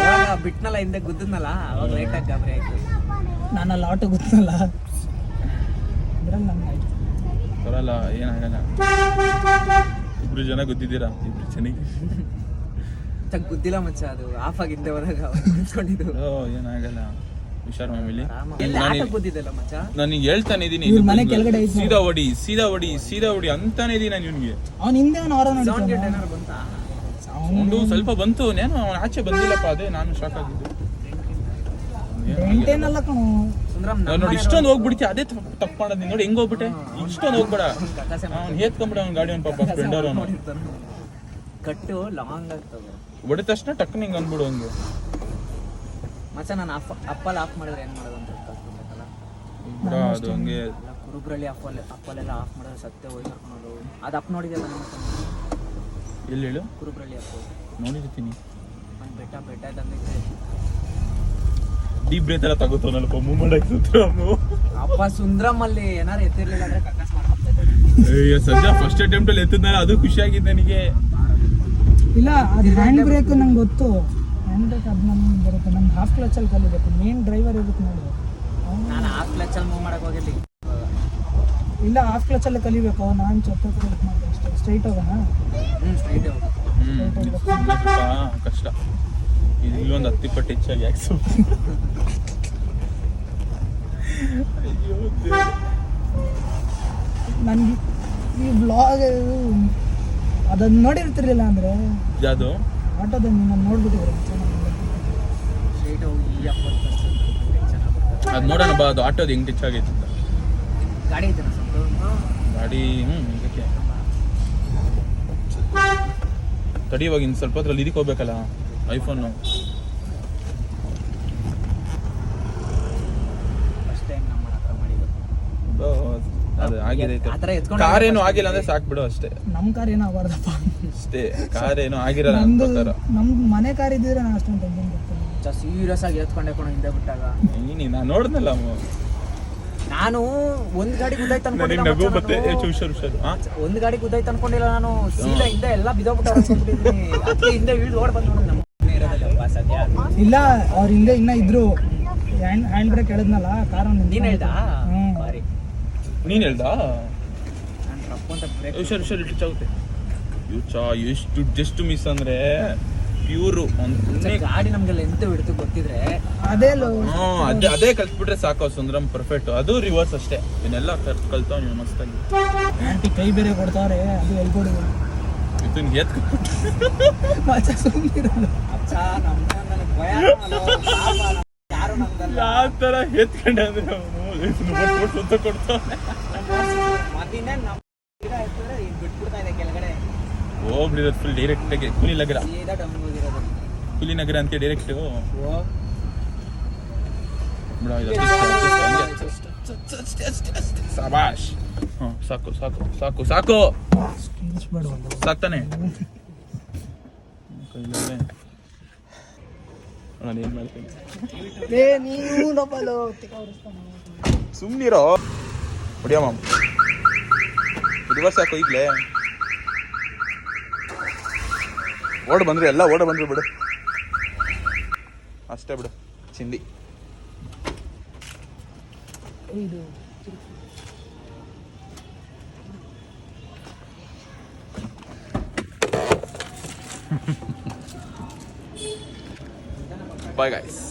Speaker 2: ಅವಾಗ ಬಿಟ್ನಲ್ಲ ಹಿಂದೆ ಗುದ್ದದ್ನಲ್ಲ, ಅವಾಗ ಲೈಟಾಗಿ ಗಾಬರಿ ಆಯ್ತು.
Speaker 3: ನಾನು ಅಲ್ಲಿ ಆಟೋ ಗೊತ್ತಲ್ಲ, ಅದ್ರಲ್ಲಿ ನಂಗೆ ಆಯ್ತು.
Speaker 1: ಬರಲ್ಲ ಏನಾಗಲ್ಲ. ಇಬ್ರು ಜನ ಗೊತ್ತಿದ್ದೀರಾ, ಇಬ್ರು ಚೆನ್ನಾಗಿ
Speaker 2: ಗುದ್ದಿಲ್ಲ ಮಚ್ಚ, ಅದು ಆಫ್ ಆಗಿ ಹಿಂದೆ ಹೋದಾಗ ನಿಂತ್ಕೊಂಡಿದ್ದು.
Speaker 1: ಏನಾಗಲ್ಲ, ಹುಷಾರ್ ಮಾಮೂಲಿ.
Speaker 2: ಎಲ್ಲಿ ಆಟ ಗುದ್ದಿದ್ದಲ್ಲ ಮಚ್ಚ.
Speaker 1: ನಾನು ಹೇಳ್ತಾನೆ ಇದೀನಿ,
Speaker 3: ಇವ್ರ ಮನೆ ಕೆಳಗಡೆ ಐತೆ.
Speaker 1: ಸೀದಾ ಹೊಡಿ ಸೀದಾ ಹೊಡಿ ಸೀದಾ ಹೊಡಿ ಅಂತಾನೆ ಇದೀನಿ ನಾನು ಇವ್ನಿಗೆ.
Speaker 3: ಅವ್ನು ಹಿಂದೆ ಅವನು ಅವರ
Speaker 2: ಸೌಂಡ್ ಗೇಟ್ ಏನಾರು ಬಂತಾ?
Speaker 1: ಒಂದು ಸ್ವಲ್ಪ ಬಂತು, ನೇನು ಅವನ ಆಚೆ ಬಂದಿಲ್ಲಪ್ಪ, ಅದೇ ನಾನು ಶಾಕ್ ಆಗಿದ್ದು.
Speaker 3: ಎಂಟೇನಲ್ಲ ಕಣು.
Speaker 2: ಸುಂದ್ರಮ್
Speaker 1: ನೋಡಿ ಇಷ್ಟೊಂದು ಹೋಗ್ಬಿಡ್ತಿ, ಅದೇ ತಪ್ಪು ಮಾಡೋದು. ನೋಡಿ ಹೆಂಗ್ ಹೋಗ್ಬಿಟ್ಟೆ, ಇಷ್ಟೊಂದು ಹೋಗ್ಬೇಡ. ಅವ್ನು ಹೇತ್ಕೊಂಬಿಡ ಅವ್ನ ಗಾಡಿ, ಅವ್ನ ಪಾಪ ಸ್ಪ್ಲೆಂಡರ್ ಅವನು
Speaker 2: ಕಟ್ಟು ಲಾಂಗ್ ಆಗ್ತದೆ.
Speaker 1: ಹೊಡಿದ ತಕ್ಷಣ ಟಕ್ಕನ ಹಿಂಗೆ ಅಂದ್ಬಿಡು ಹಂಗೆ.
Speaker 2: ಮಚ್ಚ ನಾನು ಅಪ್ಪಲ್ಲಿ ಆಫ್ ಮಾಡಿದ್ರೆ ಏನು ಮಾಡೋದು ಅಂತ ಕಲ್ತ್ಕೊಬೇಕಲ್ಲ.
Speaker 1: ಬಿಡ ಅದು ಹಂಗೆ.
Speaker 2: ಕುರುಬ್ರಲ್ಲಿ ಅಪ್ಪಲ್ಲೆಲ್ಲ ಆಫ್ ಮಾಡಿದ್ರೆ ಸತ್ಯ ಹೋಗಿ ಕರ್ಕೊಳೋದು. ಅದು ಅಪ್ ನೋಡಿದ್ಯಲ್ಲ ನಮ್ಮ
Speaker 1: ಎಲ್ಲಿ ಹೇಳು?
Speaker 2: ಕುರುಬ್ರಲ್ಲಿ ಅಪ್ಪ
Speaker 1: ನೋಡಿರ್ತೀನಿ.
Speaker 2: ಒಂದು ಬೆಟ್ಟ ತಂದಿದ್ದೆ.
Speaker 1: ಡೀಪ್ ಬ್ರೇತ್ ಎಲ್ಲ ತಗೋತಾನಲ್ಪ ಮೂವ್ ಮಾಡಕ್ಕೆ ಸುತ್ತರಾಮು.
Speaker 2: ಅಪ್ಪ ಸುಂದ್ರಮ್ ಅಲ್ಲಿ ಏನಾರು ಎತ್ತಿರ್ಲಿಲ್ಲ ಅಂದ್ರೆ ಕಕ್ಕಾಸ್ ಮಾಡ್ಕೊಳ್ತಾ
Speaker 1: ಸದ್ಯ ಫಸ್ಟ್ ಅಟೆಂಪ್ಟ್ ಅಲ್ಲಿ ಎತ್ತಿದ್ನಲ್ಲ, ಅದು ಖುಷಿಯಾಗಿದ್ದು ನನಗೆ.
Speaker 3: ಇಲ್ಲ, ಅದು ಹ್ಯಾಂಡ್ ಬ್ರೇಕ್ ನಂಗೆ ಗೊತ್ತು. ಹ್ಯಾಂಡ್ ಬ್ರೇಕ್ ಅದು ನಮ್ಗೆ ಬರುತ್ತೆ. ನಮ್ಗೆ ಹಾಫ್ ಕ್ಲಚಲ್ಲಿ ಕಲಿಬೇಕು. ಮೇನ್ ಡ್ರೈವರ್ ಇರುತ್ತೆ ನೋಡಿ.
Speaker 2: ನಾನು ಹಾಫ್ ಕ್ಲಚಲ್ಲಿ ಮೂವ್ ಮಾಡಕ್ಕೆ ಹೋಗಿರ್ಲಿ.
Speaker 3: ಇಲ್ಲ, ಹಾಫ್ ಕ್ಲಚಲ್ಲಿ ಕಲಿಬೇಕು. ನಾನು ಚಪ್ಪಲ್ ಮಾಡಿದೆ ಅಷ್ಟೇ. ಸ್ಟ್ರೈಟ್ ಹೋಗೋಣ.
Speaker 2: ಸ್ಟ್ರೈಟ್ ಹೋಗಿ.
Speaker 1: ಕಷ್ಟ ಇದು. ಇಲ್ಲೊಂದು 10 ಪಟ್ಟು ಹೆಚ್ಚಾಗಿ ಯಾಕೆ
Speaker 3: ನನಗೆ ಈ ಬ್ಲಾಗ್ ಅದನ್ನು ನೋಡಿರ್ತಿರ್ಲಿಲ್ಲ ಅಂದರೆ
Speaker 1: ಯಾವುದು
Speaker 3: ಆಟೋದಲ್ಲಿ ನಾನು ನೋಡ್ಬಿಟ್ಟಿದ್ರೆ
Speaker 2: ಸ್ಟ್ರೈಟ್ ಹೋಗಿ 70% ಟೆನ್ಷನ್ ಆಗ್ಬಿಡ್ತದೆ.
Speaker 1: ಅದು ನೋಡೋಣ ಬಾ, ಅದು ಆಟೋದು ಹೆಂಗೆ ಟಚ್ ಆಗೈತೆ ಅಂತ.
Speaker 2: ಗಾಡಿ ಐತೆ ಸ್ವಲ್ಪ
Speaker 1: ಗಾಡಿ ಇದಕ್ಕೆ ತಡಿ. ಇವಾಗ ಇನ್ನು ಸ್ವಲ್ಪ ಹೊತ್ತಲ್ಲಿ ಇದಕ್ಕೆ ಹೋಗ್ಬೇಕಲ್ಲ, ಐಫೋನು.
Speaker 2: ಫಸ್ಟ್ ಟೈಮ್ ನಮ್ಮ ಹತ್ರ ಮಾಡಿದ್ದು.
Speaker 1: ಅದು ಆಗಿದೆ.
Speaker 2: ಆ ಥರ ಎತ್ಕೊಂಡು
Speaker 1: ಕಾರ್ ಏನು ಆಗಿಲ್ಲ ಅಂದ್ರೆ ಸಾಕು ಬಿಡು ಅಷ್ಟೇ.
Speaker 3: ನಮ್ಮ ಕಾರ್ ಏನೂ ಆಗಬಾರ್ದಪ್ಪ
Speaker 1: ಅಷ್ಟೇ, ಕಾರ್ ಏನು ಆಗಿರಲ್ಲ
Speaker 3: ನಮ್ದು
Speaker 1: ಪ್ರಕಾರ.
Speaker 3: ನಮ್ಮ ಮನೆ ಕಾರ್ ಇದ್ದಿದ್ರೆ ನಾನು ಅಷ್ಟೊಂದು ಟೆನ್ಷನ್ ಬರ್ತೀನಿ.
Speaker 2: ಸೀರಿಯಸ್ ಆಗಿ ಎತ್ಕೊಂಡೆ ಕೊಡು ಹಿಂದೆ ಬಿಟ್ಟಾಗ.
Speaker 1: ನಾನು ನೋಡ್ದಲ್ಲ,
Speaker 2: ನಾನು ಒಂದ್ ಗಾಡಿ ಗುದ್ದಾಯ್ತು
Speaker 1: ನನಗೆ ನಗು
Speaker 2: ಅನ್ಕೊಂಡಿಲ್ಲ.
Speaker 1: ಮತ್ತೆ ಹುಷಾರು.
Speaker 2: ಒಂದ್ ಗಾಡಿ ಗುದ್ದಾಯ್ತು ಅನ್ಕೊಂಡಿಲ್ಲ ನಾನು. ಸೀದಾ ಹಿಂದೆ ಎಲ್ಲ ಬಿದ್ದೋಗ್ಬಿಟ್ಟು ಅನ್ಕೊಂಡ್ಬಿಟ್ಟಿದ್ದೀನಿ. ಅದಕ್ಕೆ ಹಿಂದೆ ಇಳಿದು ಓಡ್ ಬಂದು ನೋಡಿ ನಮ್ಮ ಇರೋದಲ್ಲಪ್ಪ ಸದ್ಯ.
Speaker 3: ಇಲ್ಲ, ಅವ್ರ ಹಿಂದೆ ಇನ್ನೂ ಇದ್ರು. ಹ್ಯಾಂಡ್ ಬ್ರೇಕ್ ಹೇಳಿದ್ನಲ್ಲ, ಕಾರ್
Speaker 2: ನೀನ್ ಹೇಳ್ದಾ?
Speaker 3: ಹ್ಞೂ.
Speaker 2: ಬಾರಿ.
Speaker 1: ನೀನ್ ಹೇಳ್ದ?
Speaker 2: ನಾನು ರಪ್ಪ ಅಂತ ಬ್ರೇಕ್
Speaker 1: ಹುಷಾರು ಟಚ್ ಆಗುತ್ತೆ. ಎಷ್ಟು ಜಸ್ಟ್ ಮಿಸ್ ಅಂದ್ರೆ ಪ್ಯೂರು.
Speaker 2: ಗಾಡಿ ನಮ್ಗೆಲ್ಲ ಎಂತ ಬಿಡ್ತು ಗೊತ್ತಿದ್ರೆ
Speaker 3: ಅದೇ
Speaker 1: ಅದೇ ಕಲ್ತ್ಬಿಟ್ರೆ ಸಾಕು ಸುಂದರಂ ಪರ್ಫೆಕ್ಟ್. ಅದು ರಿವರ್ಸ್ ಅಷ್ಟೇ, ಇನ್ನೆಲ್ಲ ಕಲ್ತಾವ್ ನೀವು ಮಸ್ತಾಗಿ.
Speaker 3: ಆಂಟಿ ಕೈ ಬೇರೆ ಕೊಡ್ತಾವ್ರೆ, ಅದು ಎಲ್ಕೊಡಿ
Speaker 1: ಇದನ್ನ ಎತ್ಕೊಬಿಟ್ಟು
Speaker 3: ಸುಮ್ಮನಿರಲ್ಲ.
Speaker 2: ಅಚ್ಚ ನನಗೆ ಭಯ. ಯಾರು ನಮ್ದಲ್ಲ.
Speaker 1: ಯಾವ ತರ ಎತ್ಕೊಂಡೆ ಅಂದ್ರೆ ಅವನು ಸುತ್ತ ಕೊಡ್ತಾವ.
Speaker 2: ಮದಿನ ನಮ್ಮ ಗಿಡ ಎತ್ತಿದ್ರೆ ಈಗ ಬಿಟ್ಬಿಡ್ತಾ ಇದೆ ಕೆಳಗಡೆ.
Speaker 1: ಹೋಗ್ಬಿಡಿರೋದು ಫುಲ್ ಡೈರೆಕ್ಟ್ ಆಗಿ ಕುಲಿ ನಗರ.
Speaker 2: ಸೀದಾ ಡೌನ್ ಹೋಗಿರೋದು.
Speaker 1: ಕುಲಿ ನಗರ ಅಂತ ಡೈರೆಕ್ಟ್ ಸಾಬಾಷ್. ಸಾಕು ಸಾಕು ಸಾಕು ಸಾಕು ಸಾಕ್ತಾನೆ. ಏನ್ ಮಾಡ್ತೀನಿ, ಸುಮ್ನಿರೋ. ಹೊಡಿಯೋ ಮಾಮ್, ರಿವರ್ಸ್ ಹಾಕು ಈಗಲೇ. ಓಡ್ ಬಂದ್ರು, ಎಲ್ಲ ಓಡ ಬಂದ್ರು ಬಿಡು ಅಷ್ಟೇ ಬಿಡು. ಚಿಂದಿ
Speaker 3: ಇದು
Speaker 1: ಬಾಯ್ ಗೈಸ್.